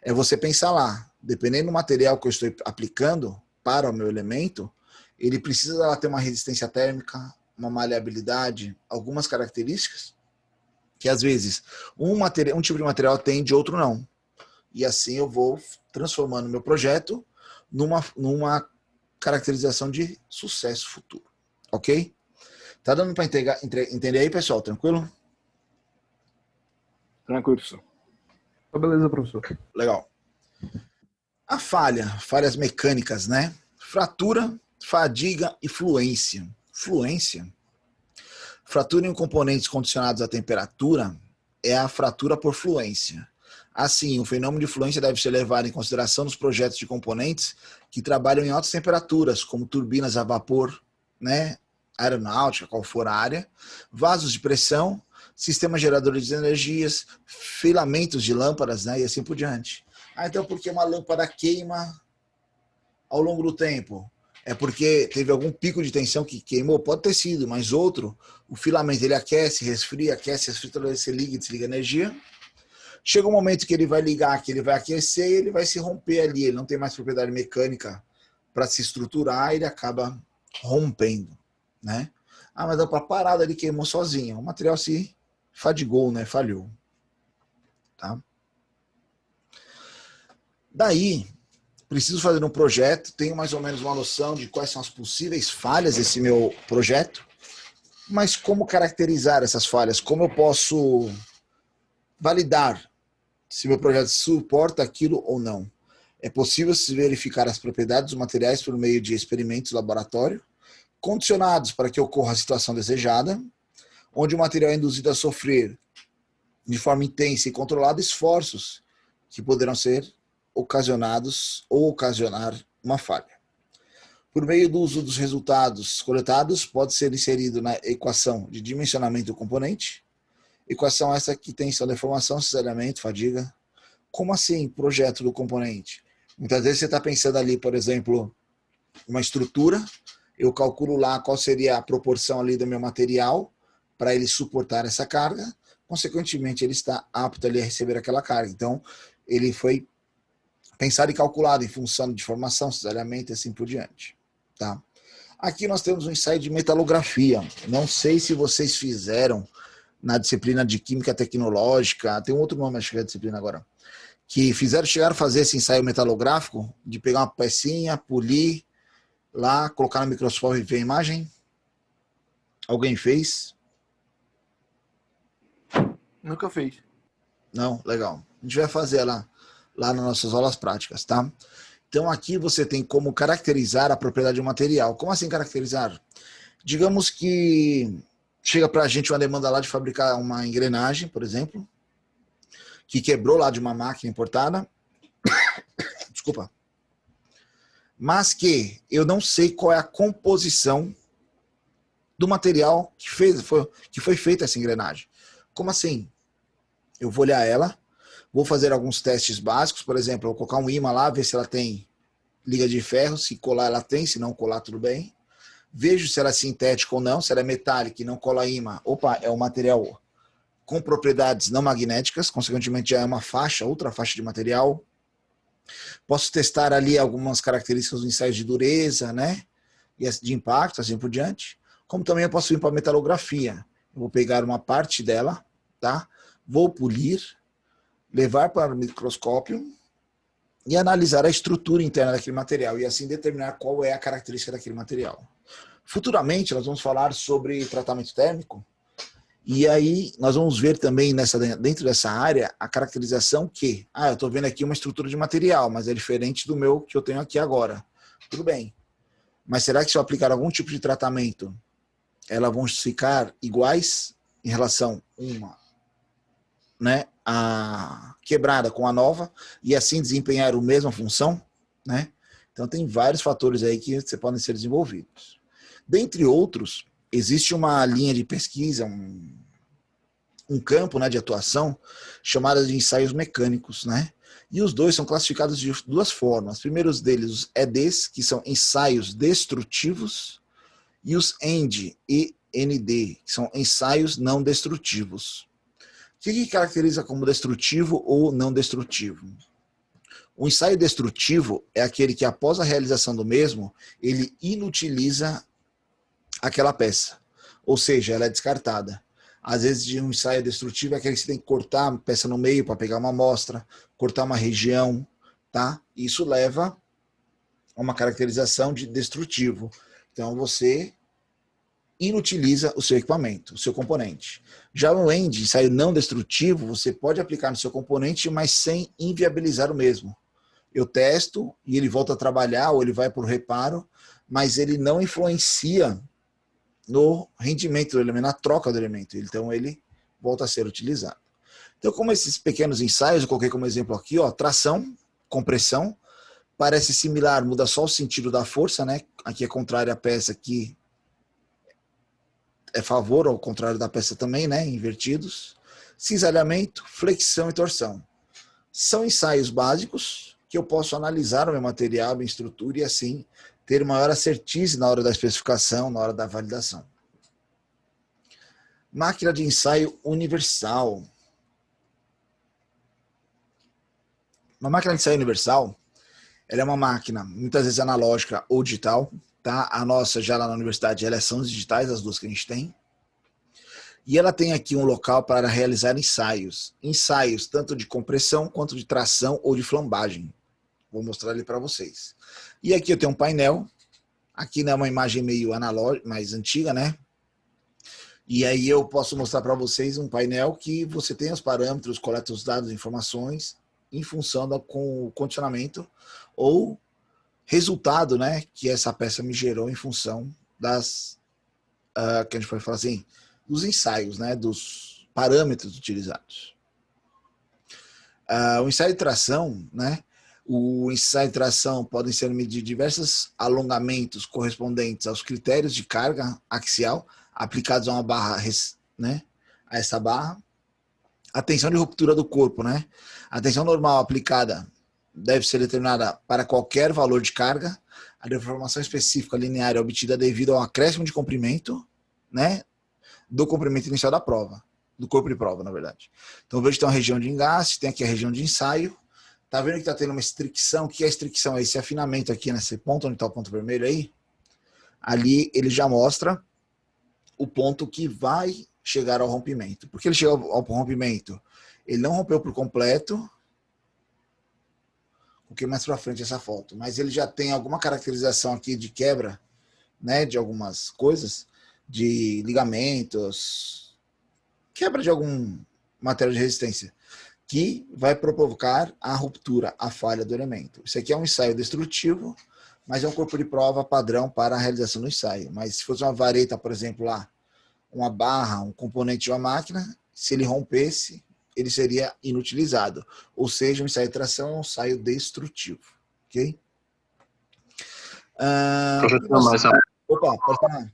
É você pensar lá, dependendo do material que eu estou aplicando para o meu elemento, ele precisa ter uma resistência térmica, uma maleabilidade, algumas características que às vezes um tipo de material tem, de outro não. E assim eu vou transformando o meu projeto numa caracterização de sucesso futuro. Ok? Tá dando para entender aí, pessoal? Tranquilo? Tranquilo, professor. Tá beleza, professor. Legal. A falhas mecânicas, né? Fratura, fadiga e fluência. Fluência. Fratura em componentes condicionados à temperatura é a fratura por fluência. Assim, o fenômeno de fluência deve ser levado em consideração nos projetos de componentes que trabalham em altas temperaturas, como turbinas a vapor, né, aeronáutica, qual for a área, vasos de pressão, sistemas geradores de energias, filamentos de lâmpadas, né, e assim por diante. Então, por que uma lâmpada queima ao longo do tempo? É porque teve algum pico de tensão que queimou? Pode ter sido, mas outro, o filamento ele aquece, resfria, toda vez que você liga e desliga a energia. Chega um momento que ele vai ligar, que ele vai aquecer e ele vai se romper ali. Ele não tem mais propriedade mecânica para se estruturar, ele acaba rompendo, né? Mas dá para parada, ele queimou sozinho. O material se fadigou, né? Falhou. Tá? Daí, preciso fazer um projeto, tenho mais ou menos uma noção de quais são as possíveis falhas desse meu projeto, mas como caracterizar essas falhas? Como eu posso validar se meu projeto suporta aquilo ou não? É possível se verificar as propriedades dos materiais por meio de experimentos de laboratório, condicionados para que ocorra a situação desejada, onde o material é induzido a sofrer de forma intensa e controlada esforços que poderão ser ocasionados ou ocasionar uma falha. Por meio do uso dos resultados coletados, pode ser inserido na equação de dimensionamento do componente, equação essa que tem sua deformação, cisalhamento, fadiga. Como assim, projeto do componente? Muitas vezes você está pensando ali, por exemplo, uma estrutura, eu calculo lá qual seria a proporção ali do meu material para ele suportar essa carga, consequentemente ele está apto ali a receber aquela carga. Então, ele foi pensado e calculado em função de formação, cisalhamento e assim por diante. Tá? Aqui nós temos um ensaio de metalografia. Não sei se vocês fizeram na disciplina de Química Tecnológica, tem um outro nome, acho que é a disciplina agora, que chegaram a fazer esse ensaio metalográfico, de pegar uma pecinha, polir, lá, colocar no microscópio e ver a imagem. Alguém fez? Nunca fez. Não? Legal. A gente vai fazer lá nas nossas aulas práticas, tá? Então aqui você tem como caracterizar a propriedade do material. Como assim caracterizar? Digamos que chega para a gente uma demanda lá de fabricar uma engrenagem, por exemplo, que quebrou lá de uma máquina importada. Desculpa. Mas que eu não sei qual é a composição do material que foi feita essa engrenagem. Como assim? Eu vou olhar ela, vou fazer alguns testes básicos, por exemplo, eu vou colocar um ímã lá, ver se ela tem liga de ferro, se colar ela tem, se não colar tudo bem. Vejo se ela é sintética ou não, se ela é metálica e não cola ímã. Opa, é um material com propriedades não magnéticas, consequentemente já é uma faixa, outra faixa de material. Posso testar ali algumas características dos ensaios de dureza, né? E de impacto, assim por diante. Como também eu posso ir para a metalografia. Eu vou pegar uma parte dela, tá? Vou polir, levar para o microscópio e analisar a estrutura interna daquele material e assim determinar qual é a característica daquele material. Futuramente nós vamos falar sobre tratamento térmico e aí nós vamos ver também dentro dessa área a caracterização que, eu estou vendo aqui uma estrutura de material, mas é diferente do meu que eu tenho aqui agora. Tudo bem. Mas será que se eu aplicar algum tipo de tratamento, elas vão ficar iguais em relação uma, né, a quebrada com a nova e assim desempenhar a mesma função, né? Então tem vários fatores aí que podem ser desenvolvidos. Dentre outros, existe uma linha de pesquisa, um campo, né, de atuação chamada de ensaios mecânicos, né? E os dois são classificados de duas formas. Os primeiros deles, os EDs, que são ensaios destrutivos, e os END, END, que são ensaios não destrutivos. O que caracteriza como destrutivo ou não destrutivo? O ensaio destrutivo é aquele que, após a realização do mesmo, ele inutiliza aquela peça. Ou seja, ela é descartada. Às vezes, um ensaio destrutivo é aquele que você tem que cortar a peça no meio para pegar uma amostra, cortar uma região, tá? Isso leva a uma caracterização de destrutivo. Então, você inutiliza o seu equipamento, o seu componente. Já o end, ensaio não destrutivo, você pode aplicar no seu componente, mas sem inviabilizar o mesmo. Eu testo e ele volta a trabalhar ou ele vai para o reparo, mas ele não influencia no rendimento do elemento, na troca do elemento. Então ele volta a ser utilizado. Então, como esses pequenos ensaios, eu coloquei como exemplo aqui, ó, tração, compressão, parece similar, muda só o sentido da força, né? Aqui é contrário à peça, aqui é favor, ao contrário da peça também, né? Invertidos. Cisalhamento, flexão e torção. São ensaios básicos que eu posso analisar o meu material, minha estrutura e assim ter maior acertice na hora da especificação, na hora da validação. Máquina de ensaio universal. Uma máquina de ensaio universal, ela é uma máquina, muitas vezes analógica ou digital, tá? A nossa, já lá na universidade, elas são digitais, as duas que a gente tem. E ela tem aqui um local para realizar ensaios. Ensaios tanto de compressão, quanto de tração ou de flambagem. Vou mostrar ali para vocês. E aqui eu tenho um painel. Aqui é uma imagem meio analógica, mais antiga, né? E aí eu posso mostrar para vocês um painel que você tem os parâmetros, coleta os dados, informações, em função com o condicionamento ou resultado, né, que essa peça me gerou em função das, que a gente pode falar assim, dos ensaios, né, dos parâmetros utilizados. O ensaio de tração, né, o ensaio de tração podem ser medir diversos alongamentos correspondentes aos critérios de carga axial aplicados a uma barra, né, a essa barra. A tensão de ruptura do corpo, né? A tensão normal aplicada deve ser determinada para qualquer valor de carga. A deformação específica linear é obtida devido ao acréscimo de comprimento, né? Do comprimento inicial da prova, do corpo de prova, na verdade. Então, vejo que tem uma região de engaste, tem aqui a região de ensaio. Tá vendo que tá tendo uma estricção? O que é estricção? É esse afinamento aqui nesse ponto, onde tá o ponto vermelho aí. Ali ele já mostra o ponto que vai chegar ao rompimento. Por que ele chegou ao rompimento? Ele não rompeu por completo. Coloquei mais para frente essa foto. Mas ele já tem alguma caracterização aqui de quebra, né, de algumas coisas, de ligamentos, quebra de algum material de resistência, que vai provocar a ruptura, a falha do elemento. Isso aqui é um ensaio destrutivo, mas é um corpo de prova padrão para a realização do ensaio. Mas se fosse uma vareta, por exemplo, lá, uma barra, um componente de uma máquina, se ele rompesse, ele seria inutilizado. Ou seja, um ensaio de tração é um ensaio destrutivo. Ok? Professor, Opa, pode falar.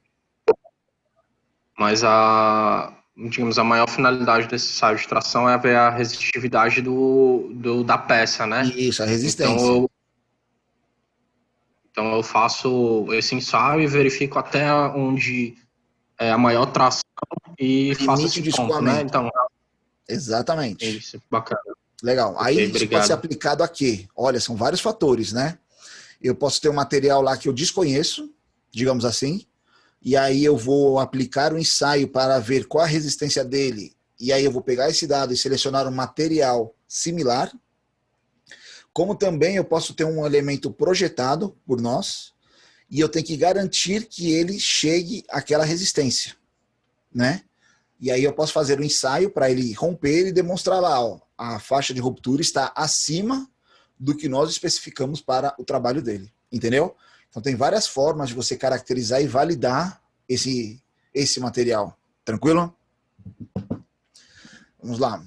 Mas digamos, a maior finalidade desse ensaio de tração é ver a resistividade da peça, né? Isso, a resistência. Então eu faço esse ensaio e verifico até onde é a maior tração e faço esse de ponto, né? Então, exatamente. Isso, bacana. Legal. Okay, aí obrigado. Isso pode ser aplicado a quê? Olha, são vários fatores, né? Eu posso ter um material lá que eu desconheço, digamos assim, e aí eu vou aplicar o ensaio para ver qual a resistência dele, e aí eu vou pegar esse dado e selecionar um material similar, como também eu posso ter um elemento projetado por nós, e eu tenho que garantir que ele chegue àquela resistência, né? E aí eu posso fazer um ensaio para ele romper e demonstrar lá, ó, a faixa de ruptura está acima do que nós especificamos para o trabalho dele, entendeu? Então tem várias formas de você caracterizar e validar esse material, tranquilo? Vamos lá.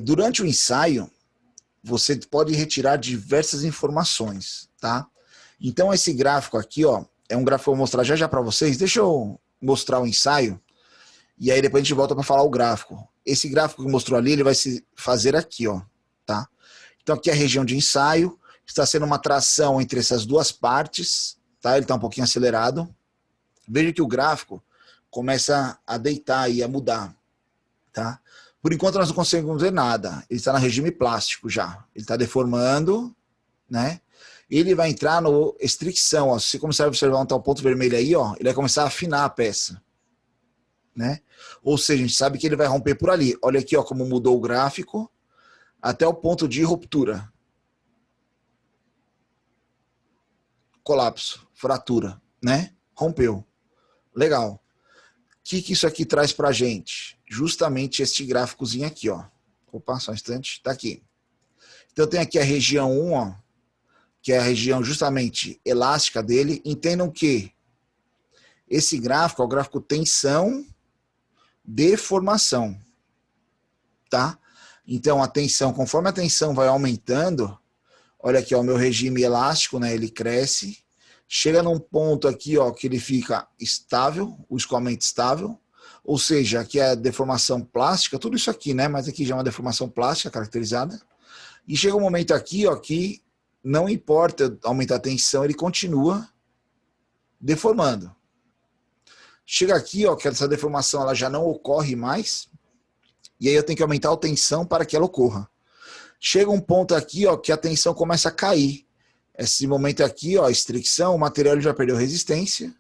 Durante o ensaio, você pode retirar diversas informações, tá? Então esse gráfico aqui, ó, é um gráfico que eu vou mostrar já para vocês. Deixa eu mostrar o ensaio e aí depois a gente volta para falar o gráfico. Esse gráfico que mostrou ali, ele vai se fazer aqui, ó, tá? Então aqui é a região de ensaio, está sendo uma tração entre essas duas partes, tá? Ele está um pouquinho acelerado. Veja que o gráfico começa a deitar e a mudar, tá? Por enquanto nós não conseguimos ver nada. Ele está no regime plástico já. Ele está deformando, né? Ele vai entrar no estricção, ó. Se você começar a observar um tal ponto vermelho aí, ó, ele vai começar a afinar a peça, né? Ou seja, a gente sabe que ele vai romper por ali. Olha aqui, ó, como mudou o gráfico até o ponto de ruptura. Colapso, fratura, né? Rompeu. Legal. O que isso aqui traz para a gente? Justamente este gráficozinho aqui, ó. Opa, só um instante. Tá aqui. Então tem aqui a região 1, ó, que é a região justamente elástica dele. Entendam que esse gráfico é o gráfico tensão, deformação. Tá? Então a tensão, conforme a tensão vai aumentando, olha aqui, ó, o meu regime elástico, né, ele cresce. Chega num ponto aqui, ó, que ele fica estável, o escoamento estável, ou seja, aqui é a deformação plástica, tudo isso aqui, né, mas aqui já é uma deformação plástica caracterizada. E chega um momento aqui, ó, que não importa aumentar a tensão, ele continua deformando. Chega aqui, ó, que essa deformação ela já não ocorre mais, e aí eu tenho que aumentar a tensão para que ela ocorra. Chega um ponto aqui, ó, que a tensão começa a cair. Esse momento aqui, ó, estricção, o material já perdeu resistência,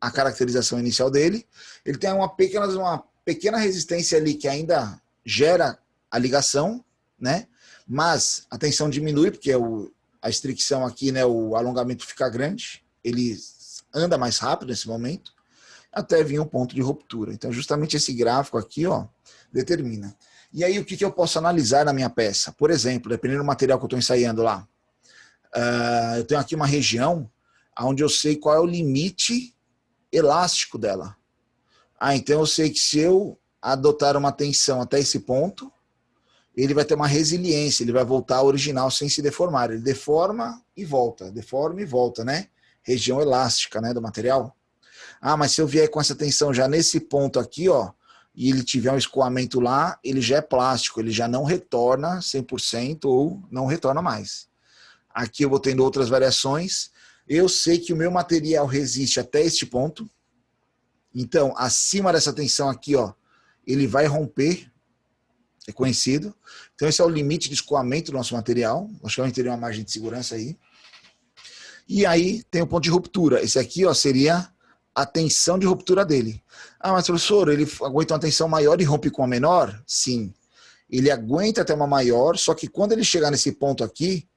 a caracterização inicial dele. Ele tem uma pequena resistência ali que ainda gera a ligação, né? Mas a tensão diminui, porque a estricção aqui, né, o alongamento fica grande, ele anda mais rápido nesse momento, até vir um ponto de ruptura. Então, justamente esse gráfico aqui, ó, determina. E aí, o que eu posso analisar na minha peça? Por exemplo, dependendo do material que eu estou ensaiando lá, eu tenho aqui uma região onde eu sei qual é o limite elástico dela. Então eu sei que se eu adotar uma tensão até esse ponto, ele vai ter uma resiliência, ele vai voltar ao original sem se deformar. Ele deforma e volta, né? Região elástica, né, do material. Mas se eu vier com essa tensão já nesse ponto aqui, ó, e ele tiver um escoamento lá, ele já é plástico, ele já não retorna 100% ou não retorna mais. Aqui eu vou tendo outras variações. Eu sei que o meu material resiste até este ponto. Então, acima dessa tensão aqui, ó, ele vai romper. É conhecido. Então, esse é o limite de escoamento do nosso material. Acho que eu teria uma margem de segurança aí. E aí tem o ponto de ruptura. Esse aqui, ó, seria a tensão de ruptura dele. Mas professor, ele aguenta uma tensão maior e rompe com a menor? Sim. Ele aguenta até uma maior, só que quando ele chegar nesse ponto aqui,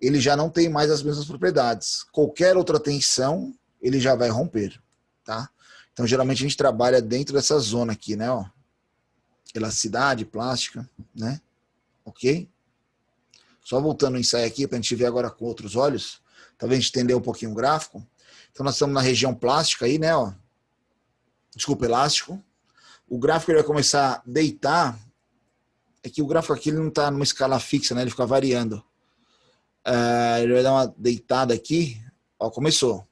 ele já não tem mais as mesmas propriedades. Qualquer outra tensão, ele já vai romper, tá? Então, geralmente, a gente trabalha dentro dessa zona aqui, né? Ó. Elasticidade, plástica, né? Ok? Só voltando ao ensaio aqui, para a gente ver agora com outros olhos, talvez a gente entender um pouquinho o gráfico. Então, nós estamos na região plástica aí, né? Ó. Desculpa, elástico. O gráfico ele vai começar a deitar. É que o gráfico aqui ele não está numa escala fixa, né? Ele fica variando. Ele vai dar uma deitada aqui, ó, começou.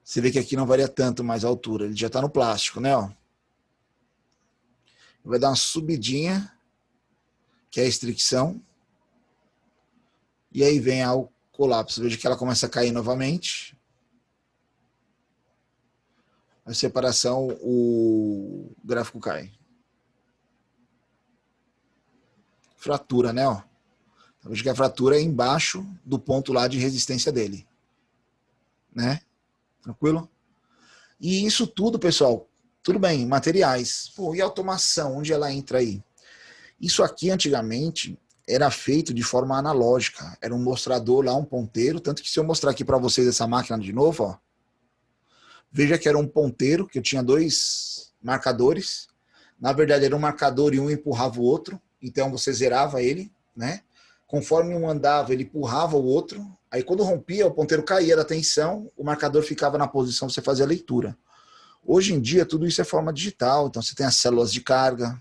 Você vê que aqui não varia tanto mais a altura, ele já está no plástico, né? Ó. Vai dar uma subidinha, que é a estricção, e aí vem ao colapso. Veja que ela começa a cair novamente. A separação, o gráfico cai. Fratura, né? Ó. Veja que a fratura é embaixo do ponto lá de resistência dele. Né? Tranquilo? E isso tudo, pessoal, tudo bem, materiais. Pô, e automação, onde ela entra aí? Isso aqui, antigamente, era feito de forma analógica. Era um mostrador lá, um ponteiro. Tanto que se eu mostrar aqui para vocês essa máquina de novo, ó, veja que era um ponteiro, que eu tinha dois marcadores. Na verdade, era um marcador e um empurrava o outro. Então, você zerava ele, né? Conforme um andava, ele empurrava o outro. Aí, quando rompia, o ponteiro caía da tensão, o marcador ficava na posição, você fazia a leitura. Hoje em dia, tudo isso é forma digital. Então, você tem as células de carga,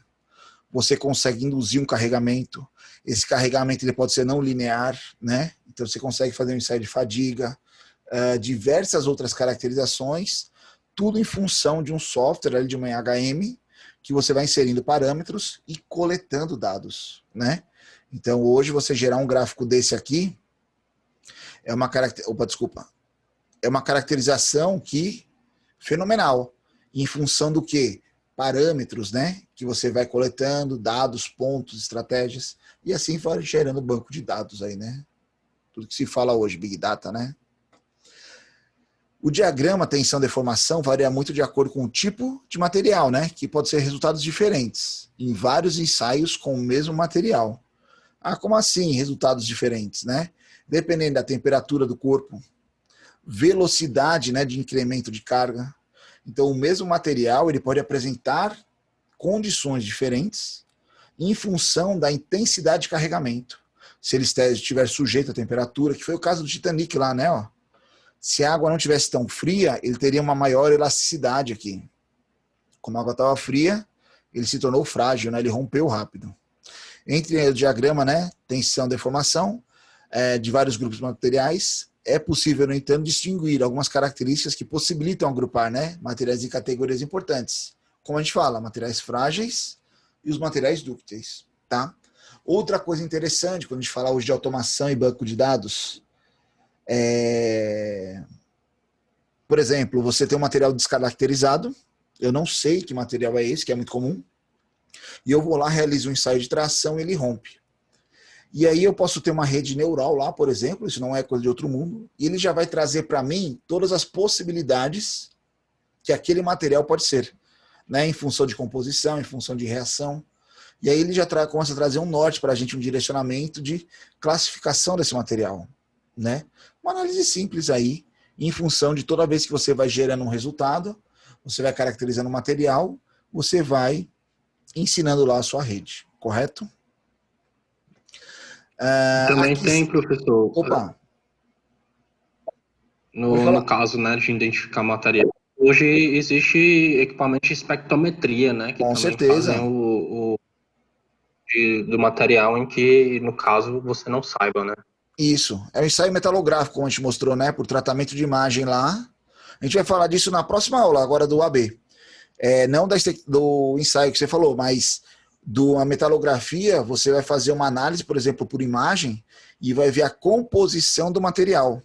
você consegue induzir um carregamento. Esse carregamento ele pode ser não linear, né? Então, você consegue fazer um ensaio de fadiga, diversas outras caracterizações, tudo em função de um software, de uma HM, que você vai inserindo parâmetros e coletando dados, né? Então, hoje, você gerar um gráfico desse aqui é uma caracterização que fenomenal. Em função do quê? Parâmetros, né? Que você vai coletando, dados, pontos, estratégias, e assim vai gerando banco de dados aí, né? Tudo que se fala hoje, Big Data, né? O diagrama tensão-deformação varia muito de acordo com o tipo de material, né? Que pode ser resultados diferentes em vários ensaios com o mesmo material. Como assim resultados diferentes, né? Dependendo da temperatura do corpo, velocidade, né, de incremento de carga. Então, o mesmo material ele pode apresentar condições diferentes em função da intensidade de carregamento. Se ele estiver sujeito à temperatura, que foi o caso do Titanic lá, né? Ó. Se a água não tivesse tão fria, ele teria uma maior elasticidade aqui. Como a água estava fria, ele se tornou frágil, né? Ele rompeu rápido. Entre o diagrama, né, tensão e deformação, de vários grupos de materiais, é possível, no entanto, distinguir algumas características que possibilitam agrupar, né, materiais em categorias importantes. Como a gente fala, materiais frágeis e os materiais dúcteis. Tá? Outra coisa interessante, quando a gente fala hoje de automação e banco de dados, por exemplo, você tem um material descaracterizado, eu não sei que material é esse, que é muito comum, e eu vou lá, realizo um ensaio de tração e ele rompe. E aí eu posso ter uma rede neural lá, por exemplo, isso não é coisa de outro mundo, e ele já vai trazer para mim todas as possibilidades que aquele material pode ser, né, em função de composição, em função de reação. E aí ele já começa a trazer um norte para a gente, um direcionamento de classificação desse material. Né? Uma análise simples aí, em função de toda vez que você vai gerando um resultado, você vai caracterizando o material, você vai ensinando lá a sua rede, correto? Também aqui... tem, professor, Opa! no caso, né, de identificar material. Hoje existe equipamento de espectrometria, né, que Com também certeza. fazem do material em que, no caso, você não saiba, né? Isso, é um ensaio metalográfico, como a gente mostrou, né, por tratamento de imagem lá. A gente vai falar disso na próxima aula, agora do AB. Não do ensaio que você falou, mas da metalografia, você vai fazer uma análise, por exemplo, por imagem, e vai ver a composição do material.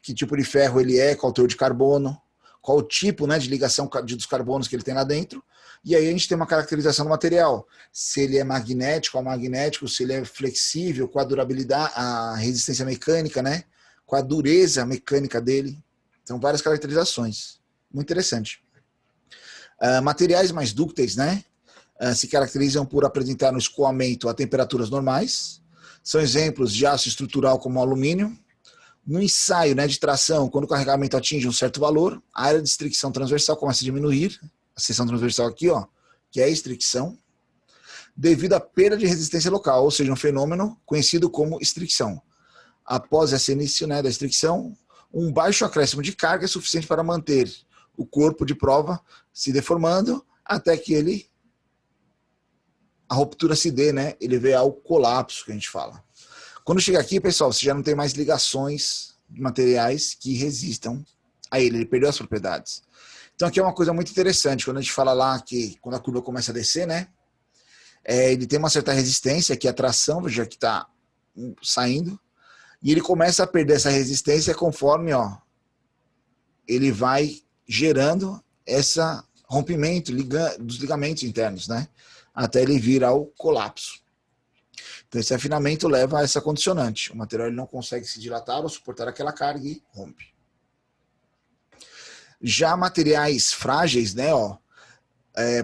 Que tipo de ferro ele é, qual o teor de carbono, qual o tipo, né, de ligação dos carbonos que ele tem lá dentro. E aí a gente tem uma caracterização do material. Se ele é magnético, amagnético, se ele é flexível, com a durabilidade, a resistência mecânica, né, com a dureza mecânica dele. Então, várias caracterizações. Muito interessante. Materiais mais dúcteis, né, se caracterizam por apresentar um escoamento a temperaturas normais. São exemplos de aço estrutural como o alumínio. No ensaio, né, de tração, quando o carregamento atinge um certo valor, a área de estricção transversal começa a diminuir, a seção transversal aqui, ó, que é a estricção, devido à perda de resistência local, ou seja, um fenômeno conhecido como estricção. Após esse início, né, da estricção, um baixo acréscimo de carga é suficiente para manter o corpo de prova se deformando até que a ruptura se dê, né, ele vê ao colapso, que a gente fala. Quando chega aqui, pessoal, você já não tem mais ligações de materiais que resistam a ele perdeu as propriedades. Então aqui é uma coisa muito interessante, quando a gente fala lá que quando a curva começa a descer, né, ele tem uma certa resistência, que é a tração, já que está saindo, e ele começa a perder essa resistência conforme ele vai gerando esse rompimento dos ligamentos internos, né, até ele vir ao colapso. Então, esse afinamento leva a essa condicionante. O material ele não consegue se dilatar ou suportar aquela carga e rompe. Já materiais frágeis, né,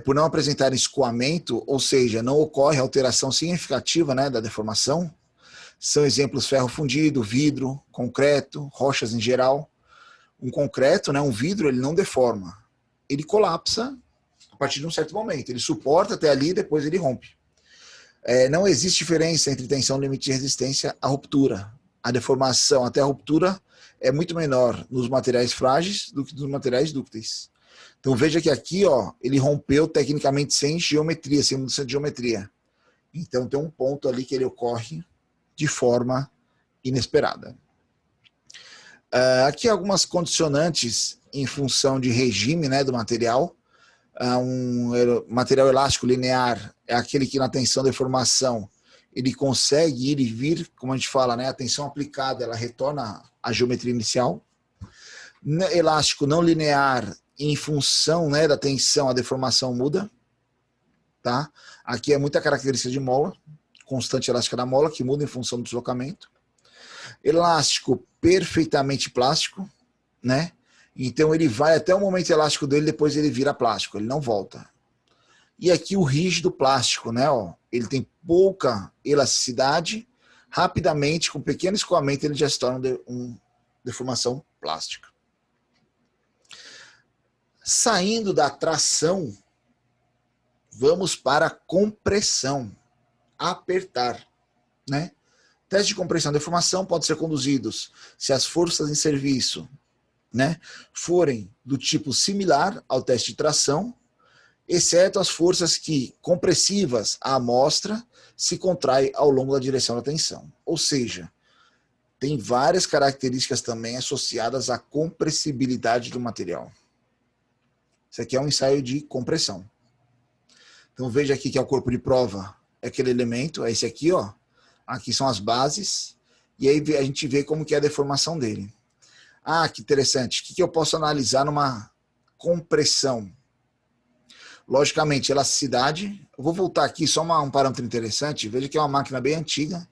por não apresentarem escoamento, ou seja, não ocorre alteração significativa, né, da deformação, são exemplos ferro fundido, vidro, concreto, rochas em geral. Um concreto, né, um vidro, ele não deforma. Ele colapsa a partir de um certo momento. Ele suporta até ali e depois ele rompe. Não existe diferença entre tensão, limite de resistência à ruptura. A deformação até a ruptura é muito menor nos materiais frágeis do que nos materiais dúcteis. Então veja que aqui ele rompeu tecnicamente sem geometria, sem mudança de geometria. Então tem um ponto ali que ele ocorre de forma inesperada. Aqui algumas condicionantes em função de regime, né, do material. Um material elástico linear é aquele que na tensão de deformação ele consegue ir e vir, como a gente fala, né, a tensão aplicada ela retorna à geometria inicial. Elástico não linear, em função, né, da tensão, a deformação muda. Tá? Aqui é muita característica de mola, constante elástica da mola, que muda em função do deslocamento. Elástico perfeitamente plástico, né? Então ele vai até o momento elástico dele, depois ele vira plástico, ele não volta. E aqui o rígido plástico, né? Ele tem pouca elasticidade, rapidamente, com pequeno escoamento, ele já se torna uma deformação plástica. Saindo da tração, vamos para a compressão, apertar, né? Testes de compressão e deformação podem ser conduzidos se as forças em serviço, né, forem do tipo similar ao teste de tração, exceto as forças que, compressivas à amostra, se contrai ao longo da direção da tensão. Ou seja, tem várias características também associadas à compressibilidade do material. Isso aqui é um ensaio de compressão. Então veja aqui que é o corpo de prova, é aquele elemento, é esse aqui, ó. Aqui são as bases, e aí a gente vê como que é a deformação dele. Ah, que interessante. O que eu posso analisar numa compressão? Logicamente, elasticidade. Eu vou voltar aqui, só um parâmetro interessante. Veja que é uma máquina bem antiga,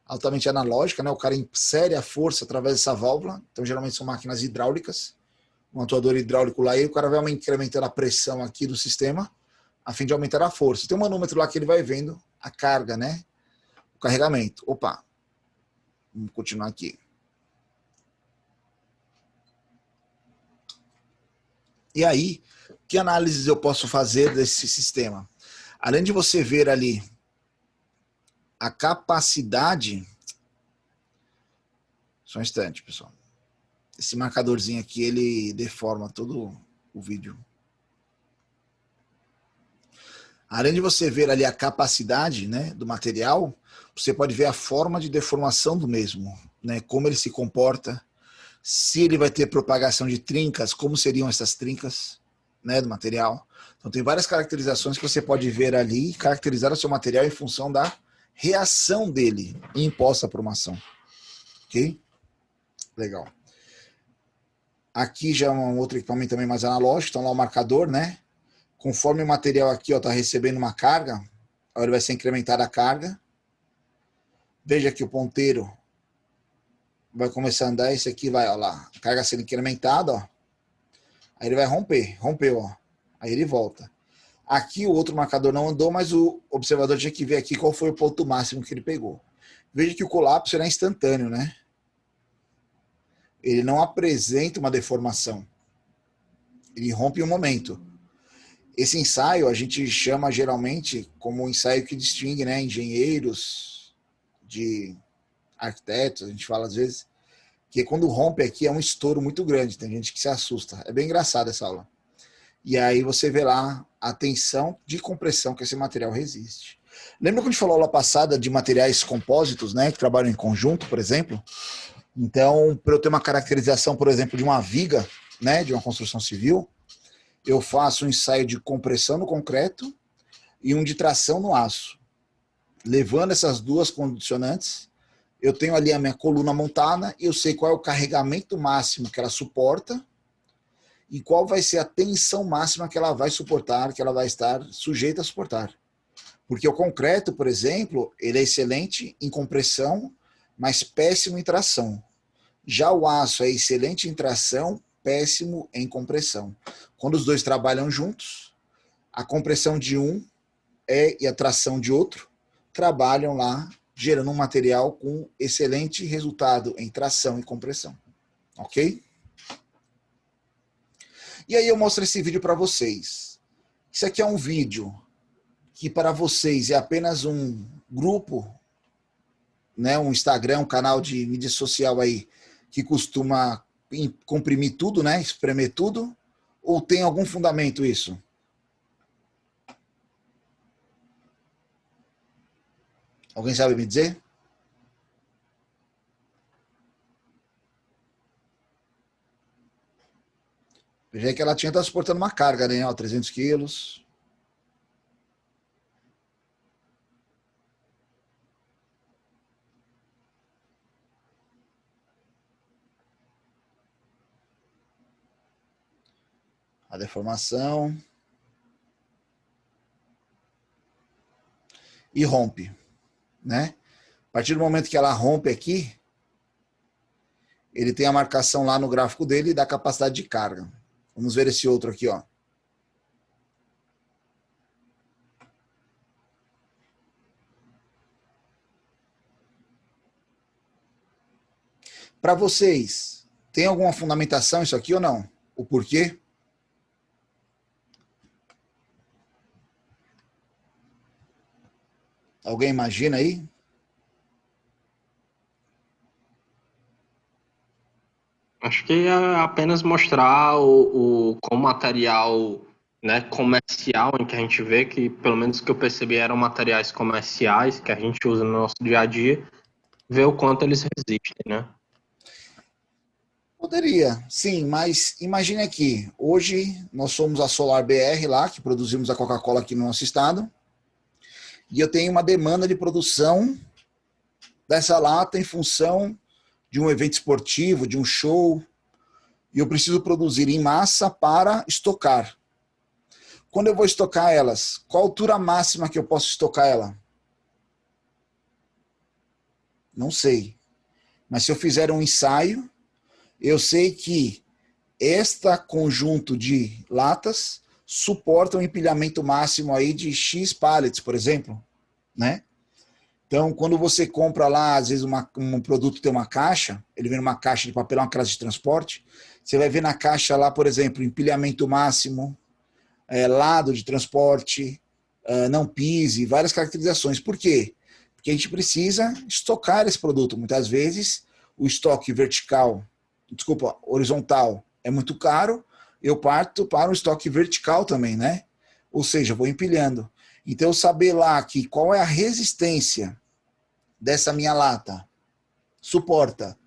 altamente analógica, né? O cara insere a força através dessa válvula. Então, geralmente são máquinas hidráulicas. Um atuador hidráulico lá, e o cara vai incrementando a pressão aqui do sistema, a fim de aumentar a força. Tem um manômetro lá que ele vai vendo a carga, né? O carregamento. Opa! Vamos continuar aqui. E aí, que análises eu posso fazer desse sistema? Além de você ver ali a capacidade... Só um instante, pessoal. Esse marcadorzinho aqui, ele deforma todo o vídeo. Além de você ver ali a capacidade, né, do material, você pode ver a forma de deformação do mesmo, né, como ele se comporta, se ele vai ter propagação de trincas, como seriam essas trincas, né, do material. Então tem várias caracterizações que você pode ver ali e caracterizar o seu material em função da reação dele imposta por uma ação. Ok? Legal. Aqui já é um outro equipamento também mais analógico, então lá o marcador, né? Conforme o material aqui está recebendo uma carga, agora vai ser incrementada a carga. Veja que o ponteiro vai começar a andar, esse aqui vai, ó lá, a carga sendo incrementada, ó. Aí ele vai romper, rompeu, ó. Aí ele volta. Aqui o outro marcador não andou, mas o observador tinha que ver aqui qual foi o ponto máximo que ele pegou. Veja que o colapso é instantâneo, né? Ele não apresenta uma deformação. Ele rompe em um momento. Esse ensaio a gente chama geralmente como um ensaio que distingue, né, engenheiros de arquitetos, a gente fala às vezes, que quando rompe aqui é um estouro muito grande, tem gente que se assusta. É bem engraçado essa aula. E aí você vê lá a tensão de compressão que esse material resiste. Lembra quando a gente falou aula passada de materiais compósitos, né, que trabalham em conjunto, por exemplo? Então, para eu ter uma caracterização, por exemplo, de uma viga, né, de uma construção civil, eu faço um ensaio de compressão no concreto e um de tração no aço. Levando essas duas condicionantes, eu tenho ali a minha coluna montada e eu sei qual é o carregamento máximo que ela suporta e qual vai ser a tensão máxima que ela vai suportar, que ela vai estar sujeita a suportar. Porque o concreto, por exemplo, ele é excelente em compressão, mas péssimo em tração. Já o aço é excelente em tração, péssimo em compressão. Quando os dois trabalham juntos, a compressão de um e a tração de outro trabalham lá, gerando um material com excelente resultado em tração e compressão. Ok? E aí eu mostro esse vídeo para vocês. Isso aqui é um vídeo que para vocês é apenas um grupo, né, um Instagram, um canal de mídia social aí, que costuma comprimir tudo, né, espremer tudo, ou tem algum fundamento isso? Alguém sabe me dizer? Veja que ela tinha tá suportando uma carga, né, ó, 300 quilos. A deformação. E rompe, né? A partir do momento que ela rompe aqui, ele tem a marcação lá no gráfico dele da capacidade de carga. Vamos ver esse outro aqui, ó. Para vocês, tem alguma fundamentação isso aqui ou não? O porquê? Alguém imagina aí? Acho que é apenas mostrar como material, né, comercial, em que a gente vê que, pelo menos que eu percebi, eram materiais comerciais que a gente usa no nosso dia a dia, ver o quanto eles resistem, né? Poderia, sim, mas imagine aqui, hoje nós somos a Solar BR lá, que produzimos a Coca-Cola aqui no nosso estado, e eu tenho uma demanda de produção dessa lata em função de um evento esportivo, de um show, e eu preciso produzir em massa para estocar. Quando eu vou estocar elas, qual a altura máxima que eu posso estocar ela? Não sei. Mas se eu fizer um ensaio, eu sei que este conjunto de latas suporta um empilhamento máximo aí de X pallets, por exemplo, né? Então, quando você compra lá, às vezes um produto tem uma caixa, ele vem numa caixa de papelão, uma classe de transporte, você vai ver na caixa lá, por exemplo, empilhamento máximo, lado de transporte, não pise, várias caracterizações. Por quê? Porque a gente precisa estocar esse produto. Muitas vezes, o estoque horizontal é muito caro, eu parto para o estoque vertical também, né? Ou seja, vou empilhando. Então, saber lá que qual é a resistência dessa minha lata, suporta,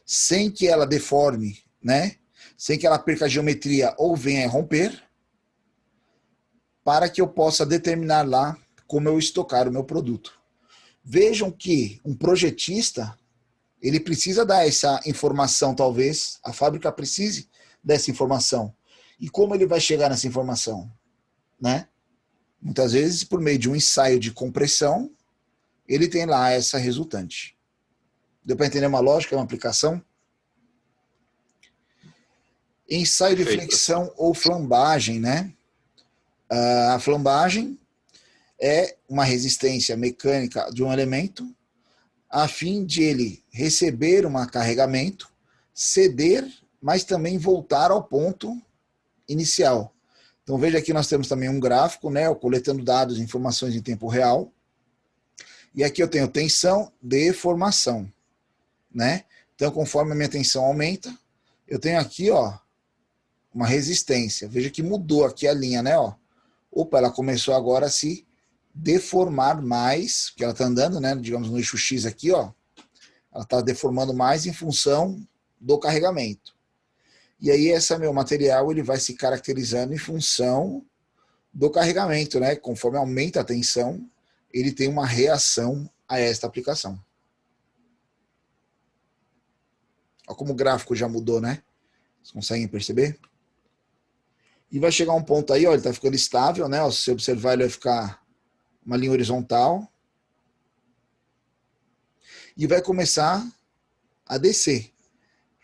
sem que ela deforme, né? Sem que ela perca a geometria ou venha a romper, para que eu possa determinar lá como eu estocar o meu produto. Vejam que um projetista, ele precisa dar essa informação, talvez, a fábrica precise dessa informação. E como ele vai chegar nessa informação? Né? Muitas vezes, por meio de um ensaio de compressão, ele tem lá essa resultante. Deu para entender uma lógica, uma aplicação? Ensaio de flexão ou flambagem, né? A flambagem é uma resistência mecânica de um elemento a fim de ele receber um carregamento, ceder, mas também voltar ao ponto inicial. Então veja aqui nós temos também um gráfico, né, coletando dados e informações em tempo real. E aqui eu tenho tensão, deformação, né? Então conforme a minha tensão aumenta, eu tenho aqui, ó, uma resistência. Veja que mudou aqui a linha, né, ó. Opa, ela começou agora a se deformar mais, que ela está andando, né, digamos no eixo X aqui, ó, ela está deformando mais em função do carregamento. E aí esse meu material ele vai se caracterizando em função do carregamento, né? Conforme aumenta a tensão, ele tem uma reação a esta aplicação. Olha como o gráfico já mudou, né? Vocês conseguem perceber? E vai chegar um ponto aí, ó, ele está ficando estável, né? Se você observar, ele vai ficar uma linha horizontal e vai começar a descer.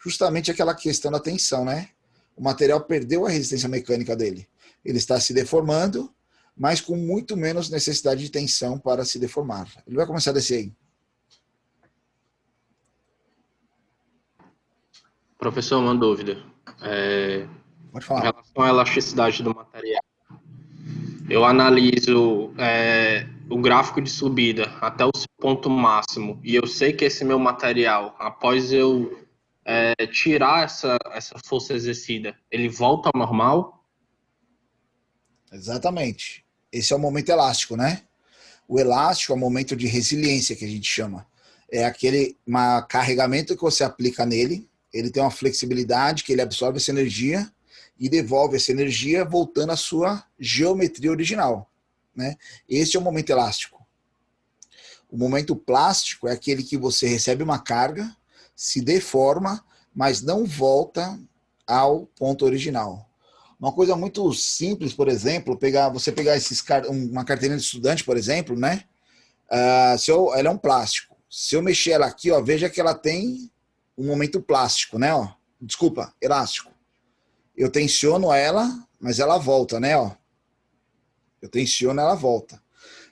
Justamente aquela questão da tensão, né? O material perdeu a resistência mecânica dele. Ele está se deformando, mas com muito menos necessidade de tensão para se deformar. Ele vai começar a descer aí. Professor, uma dúvida. Pode Em falar. relação à elasticidade do material, eu analiso o gráfico de subida até o seu ponto máximo e eu sei que esse meu material, após eu tirar essa força exercida, ele volta ao normal? Exatamente. Esse é o momento elástico, né? O elástico é o momento de resiliência que a gente chama. É aquele carregamento que você aplica nele, ele tem uma flexibilidade que ele absorve essa energia e devolve essa energia voltando à sua geometria original, né? Esse é o momento elástico. O momento plástico é aquele que você recebe uma carga, se deforma, mas não volta ao ponto original. Uma coisa muito simples, por exemplo, você pegar uma carteirinha de estudante, por exemplo, né? Ela é um plástico. Se eu mexer ela aqui, ó, veja que ela tem um momento plástico, né? Ó, desculpa, elástico. Eu tensiono ela, mas ela volta, né? Ó. Eu tensiono, ela volta.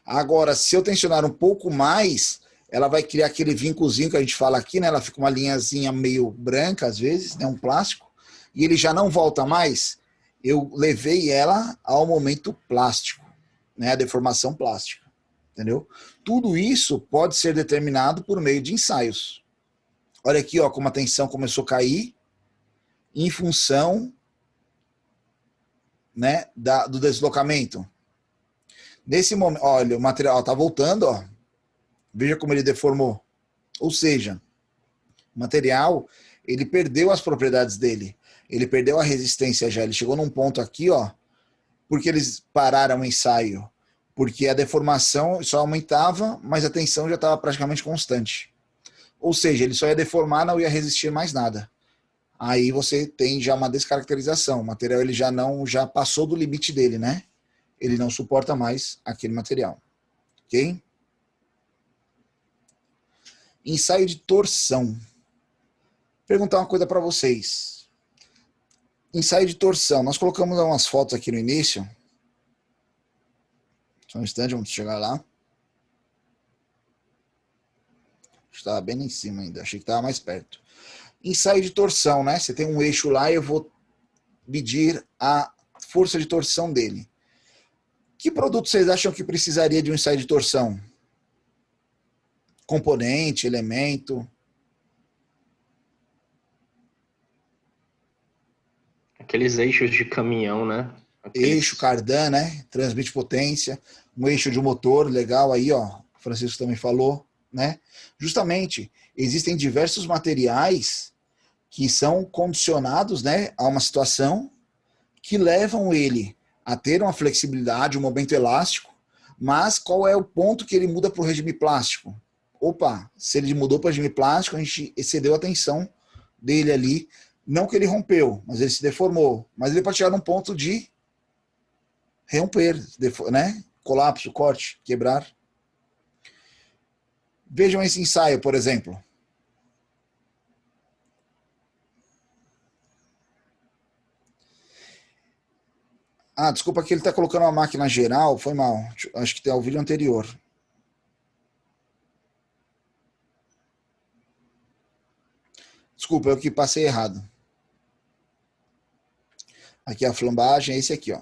Agora, se eu tensionar um pouco mais, ela vai criar aquele vincozinho que a gente fala aqui, né? Ela fica uma linhazinha meio branca, às vezes, né? Um plástico. E ele já não volta mais. Eu levei ela ao momento plástico, né? A deformação plástica. Entendeu? Tudo isso pode ser determinado por meio de ensaios. Olha aqui, ó, como a tensão começou a cair em função, né, do deslocamento. Nesse momento, olha, o material está voltando, ó. Veja como ele deformou. Ou seja, o material, ele perdeu as propriedades dele. Ele perdeu a resistência já. Ele chegou num ponto aqui, ó, porque eles pararam o ensaio. Porque a deformação só aumentava, mas a tensão já estava praticamente constante. Ou seja, ele só ia deformar, não ia resistir mais nada. Aí você tem já uma descaracterização. O material ele já passou do limite dele, né? Ele não suporta mais aquele material. Ok? Ensaio de torção. Perguntar uma coisa para vocês. Ensaio de torção. Nós colocamos umas fotos aqui no início. Só um instante, vamos chegar lá. Estava bem em cima ainda. Achei que estava mais perto. Ensaio de torção, né? Você tem um eixo lá e eu vou medir a força de torção dele. Que produto vocês acham que precisaria de um ensaio de torção? Componente, elemento? Aqueles eixos de caminhão, né? Eixo, cardan, né? Transmite potência. Um eixo de motor, legal aí, ó. O Francisco também falou, né? Justamente, existem diversos materiais que são condicionados, né, a uma situação que levam ele a ter uma flexibilidade, um momento elástico, mas qual é o ponto que ele muda para o regime plástico? Opa, se ele mudou para o regime plástico, a gente excedeu a tensão dele ali. Não que ele rompeu, mas ele se deformou. Mas ele pode chegar num ponto de romper, né? Colapso, corte, quebrar. Vejam esse ensaio, por exemplo. Ah, desculpa que ele está colocando uma máquina geral, foi mal. Acho que tem o vídeo anterior. Desculpa, eu que passei errado. Aqui a flambagem, é esse aqui, ó.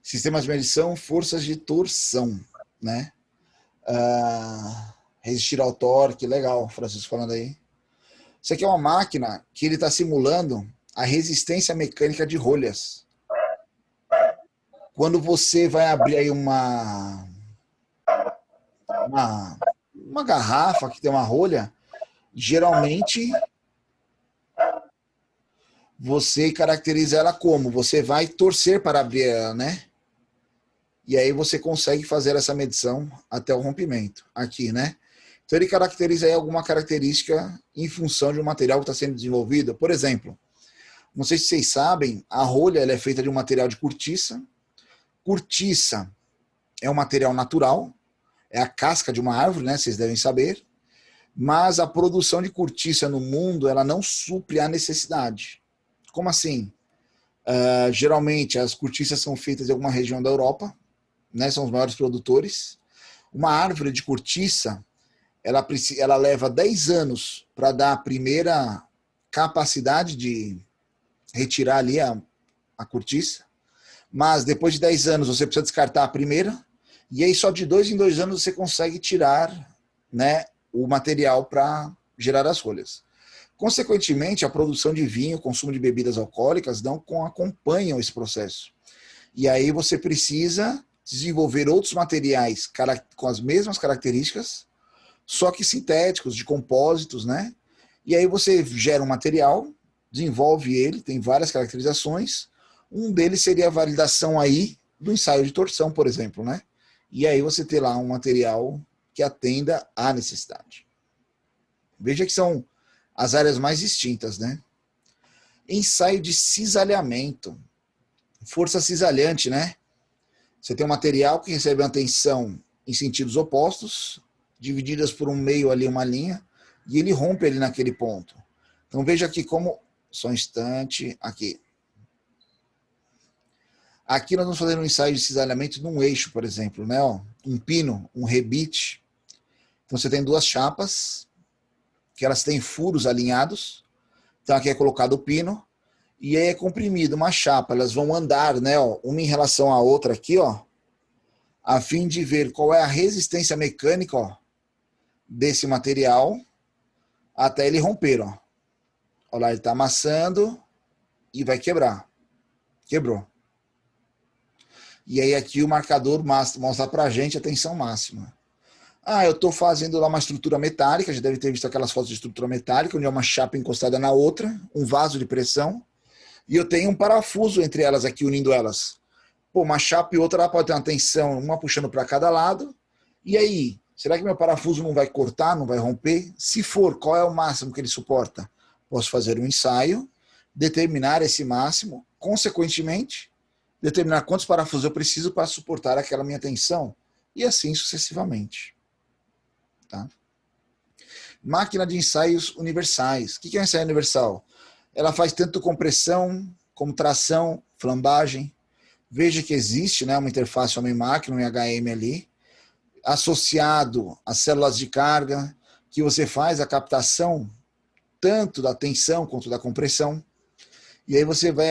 Sistemas de medição, forças de torção, né? Resistir ao torque, legal, Francisco falando aí. Isso aqui é uma máquina que ele está simulando a resistência mecânica de rolhas. Quando você vai abrir aí uma garrafa que tem uma rolha, geralmente você caracteriza ela como? Você vai torcer para abrir ela, né? E aí você consegue fazer essa medição até o rompimento, aqui, né? Então ele caracteriza aí alguma característica em função de um material que está sendo desenvolvido. Por exemplo, não sei se vocês sabem, a rolha ela é feita de um material de cortiça. Cortiça é um material natural, é a casca de uma árvore, né? Vocês devem saber. Mas a produção de cortiça no mundo, ela não supre a necessidade. Como assim? Geralmente as cortiças são feitas em alguma região da Europa, né? São os maiores produtores. Uma árvore de cortiça, ela leva 10 anos para dar a primeira capacidade de retirar ali a cortiça, mas depois de 10 anos você precisa descartar a primeira, e aí só de 2 em 2 anos você consegue tirar, né, o material para gerar as rolhas. Consequentemente, a produção de vinho, o consumo de bebidas alcoólicas não acompanham esse processo. E aí você precisa desenvolver outros materiais com as mesmas características, só que sintéticos, de compósitos, né? E aí você gera um material, desenvolve ele, tem várias caracterizações. Um deles seria a validação aí do ensaio de torção, por exemplo, né? E aí você ter lá um material que atenda à necessidade. Veja que são as áreas mais distintas, né? Ensaio de cisalhamento. Força cisalhante, né? Você tem um material que recebe uma tensão em sentidos opostos, divididas por um meio ali, uma linha, e ele rompe ali naquele ponto. Então veja aqui como... Só um instante, aqui. Aqui nós vamos fazer um ensaio de cisalhamento num eixo, por exemplo, né? Um pino, um rebite. Então você tem duas chapas, que elas têm furos alinhados, Então aqui é colocado o pino e aí é comprimido uma chapa. Elas vão andar, né, ó, uma em relação à outra aqui, ó, a fim de ver qual é a resistência mecânica, ó, desse material até ele romper, ó. Olha lá, ele está amassando e vai quebrar. Quebrou. E aí aqui o marcador mostra pra gente a tensão máxima. Ah, eu estou fazendo lá uma estrutura metálica, já deve ter visto aquelas fotos de estrutura metálica, onde é uma chapa encostada na outra, um vaso de pressão, e eu tenho um parafuso entre elas aqui, unindo elas. Pô, uma chapa e outra, ela pode ter uma tensão, uma puxando para cada lado, e aí, será que meu parafuso não vai cortar, não vai romper? Se for, qual é o máximo que ele suporta? Posso fazer um ensaio, determinar esse máximo, consequentemente, determinar quantos parafusos eu preciso para suportar aquela minha tensão, e assim sucessivamente. Tá? Máquina de ensaios universais. O que é um ensaio universal? Ela faz tanto compressão, como tração, flambagem. Veja que existe, né, uma interface homem-máquina, um HM ali, associado às células de carga, que você faz a captação tanto da tensão quanto da compressão. E aí você vai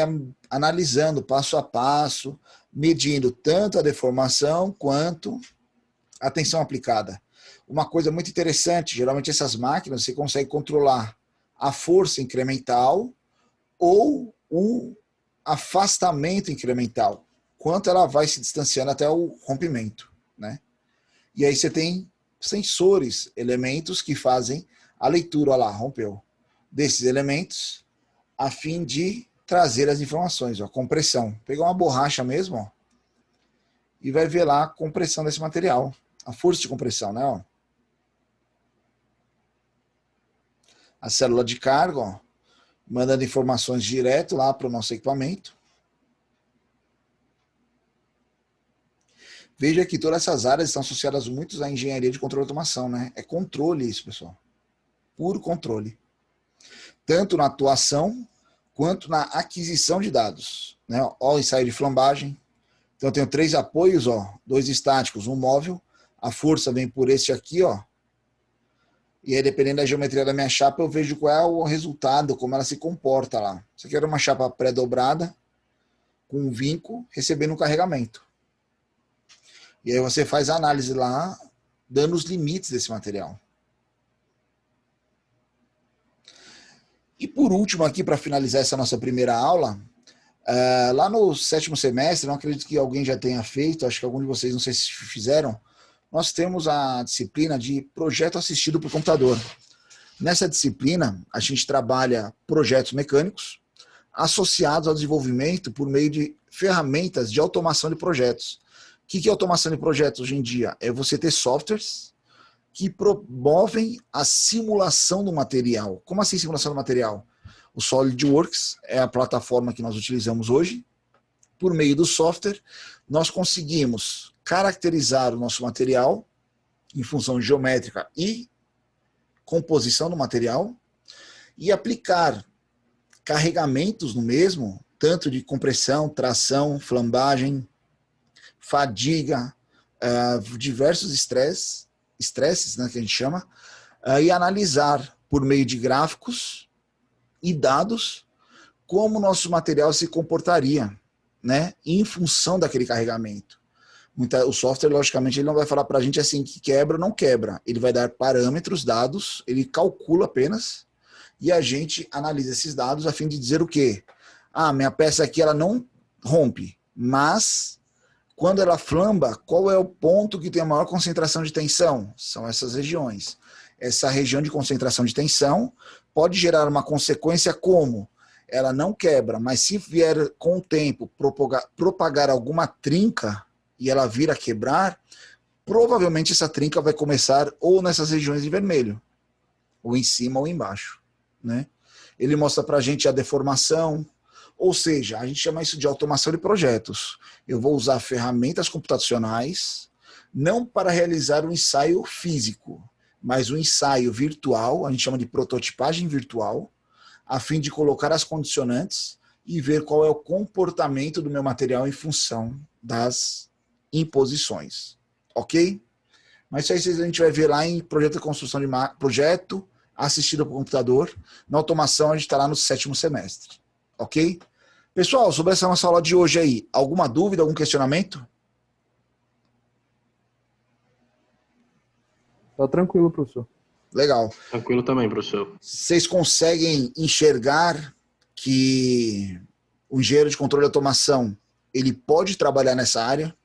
analisando passo a passo, medindo tanto a deformação quanto a tensão aplicada. Uma coisa muito interessante, geralmente essas máquinas você consegue controlar a força incremental ou o afastamento incremental, quanto ela vai se distanciando até o rompimento, né? E aí você tem sensores, elementos que fazem a leitura, olha lá, rompeu, desses elementos, a fim de trazer as informações, ó, compressão. Pegar uma borracha mesmo, ó, e vai ver lá a compressão desse material, a força de compressão, né? Ó. A célula de carga, ó, mandando informações direto lá para o nosso equipamento. Veja que todas essas áreas estão associadas muito à engenharia de controle e automação, né? É controle isso, pessoal. Puro controle. Tanto na atuação, quanto na aquisição de dados. Né? Ó, o ensaio de flambagem. Então eu tenho 3 apoios, ó, 2 estáticos, um móvel. A força vem por este aqui, ó. E aí, dependendo da geometria da minha chapa, eu vejo qual é o resultado, como ela se comporta lá. Isso aqui era uma chapa pré-dobrada, com um vinco, recebendo um carregamento. E aí você faz a análise lá, dando os limites desse material. E por último, aqui para finalizar essa nossa primeira aula, lá no 7º semestre, não acredito que alguém já tenha feito, acho que algum de vocês, não sei se fizeram, nós temos a disciplina de projeto assistido por computador. Nessa disciplina, a gente trabalha projetos mecânicos associados ao desenvolvimento por meio de ferramentas de automação de projetos. O que é automação de projetos hoje em dia? É você ter softwares que promovem a simulação do material. Como assim simulação do material? O SolidWorks é a plataforma que nós utilizamos hoje. Por meio do software, nós conseguimos caracterizar o nosso material em função geométrica e composição do material e aplicar carregamentos no mesmo, tanto de compressão, tração, flambagem, fadiga, diversos estresses, né, que a gente chama, e analisar por meio de gráficos e dados como o nosso material se comportaria, né, em função daquele carregamento. O software, logicamente, ele não vai falar para a gente assim que quebra ou não quebra. Ele vai dar parâmetros, dados, ele calcula apenas e a gente analisa esses dados a fim de dizer o quê? Ah, minha peça aqui ela não rompe, mas quando ela flamba, qual é o ponto que tem a maior concentração de tensão? São essas regiões. Essa região de concentração de tensão pode gerar uma consequência como? Ela não quebra, mas se vier com o tempo propagar alguma trinca e ela vir a quebrar, provavelmente essa trinca vai começar ou nessas regiões de vermelho, ou em cima ou embaixo. Né? Ele mostra para a gente a deformação, ou seja, a gente chama isso de automação de projetos. Eu vou usar ferramentas computacionais, não para realizar um ensaio físico, mas um ensaio virtual, a gente chama de prototipagem virtual, a fim de colocar as condicionantes e ver qual é o comportamento do meu material em função das imposições. Ok? Mas isso aí a gente vai ver lá em projeto assistida por computador. Na automação, a gente está lá no 7º semestre. Ok? Pessoal, sobre essa nossa aula de hoje aí, alguma dúvida, algum questionamento? Tá tranquilo, professor. Legal. Tranquilo também, professor. Vocês conseguem enxergar que o engenheiro de controle e automação ele pode trabalhar nessa área,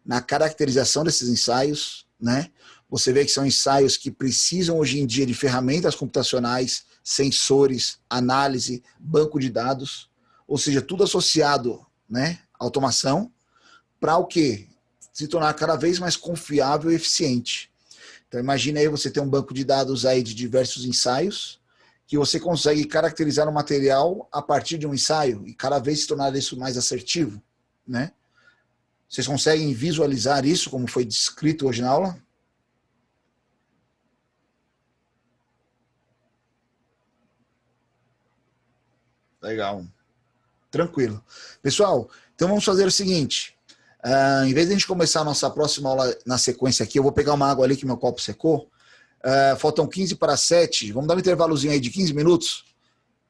na caracterização desses ensaios, né? Você vê que são ensaios que precisam hoje em dia de ferramentas computacionais, sensores, análise, banco de dados, ou seja, tudo associado, né, à automação, para o quê? Se tornar cada vez mais confiável e eficiente. Então imagine aí você ter um banco de dados aí de diversos ensaios, que você consegue caracterizar o material a partir de um ensaio e cada vez se tornar isso mais assertivo, né? Vocês conseguem visualizar isso como foi descrito hoje na aula? Legal. Tranquilo. Pessoal, então vamos fazer o seguinte. Em vez de a gente começar a nossa próxima aula na sequência aqui, eu vou pegar uma água ali que meu copo secou. Faltam 15 para 7. Vamos dar um intervalozinho aí de 15 minutos.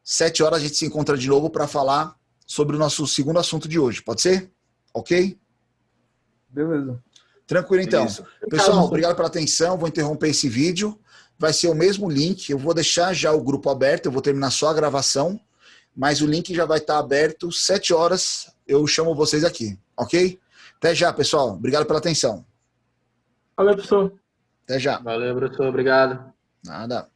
7 horas a gente se encontra de novo para falar sobre o nosso segundo assunto de hoje. Pode ser? Ok? Beleza. Tranquilo, então. Isso. Pessoal, obrigado pela atenção. Vou interromper esse vídeo. Vai ser o mesmo link. Eu vou deixar já o grupo aberto. Eu vou terminar só a gravação. Mas o link já vai estar aberto. 7 horas eu chamo vocês aqui. Ok? Até já, pessoal. Obrigado pela atenção. Valeu, professor. Até já. Valeu, professor. Obrigado. Nada.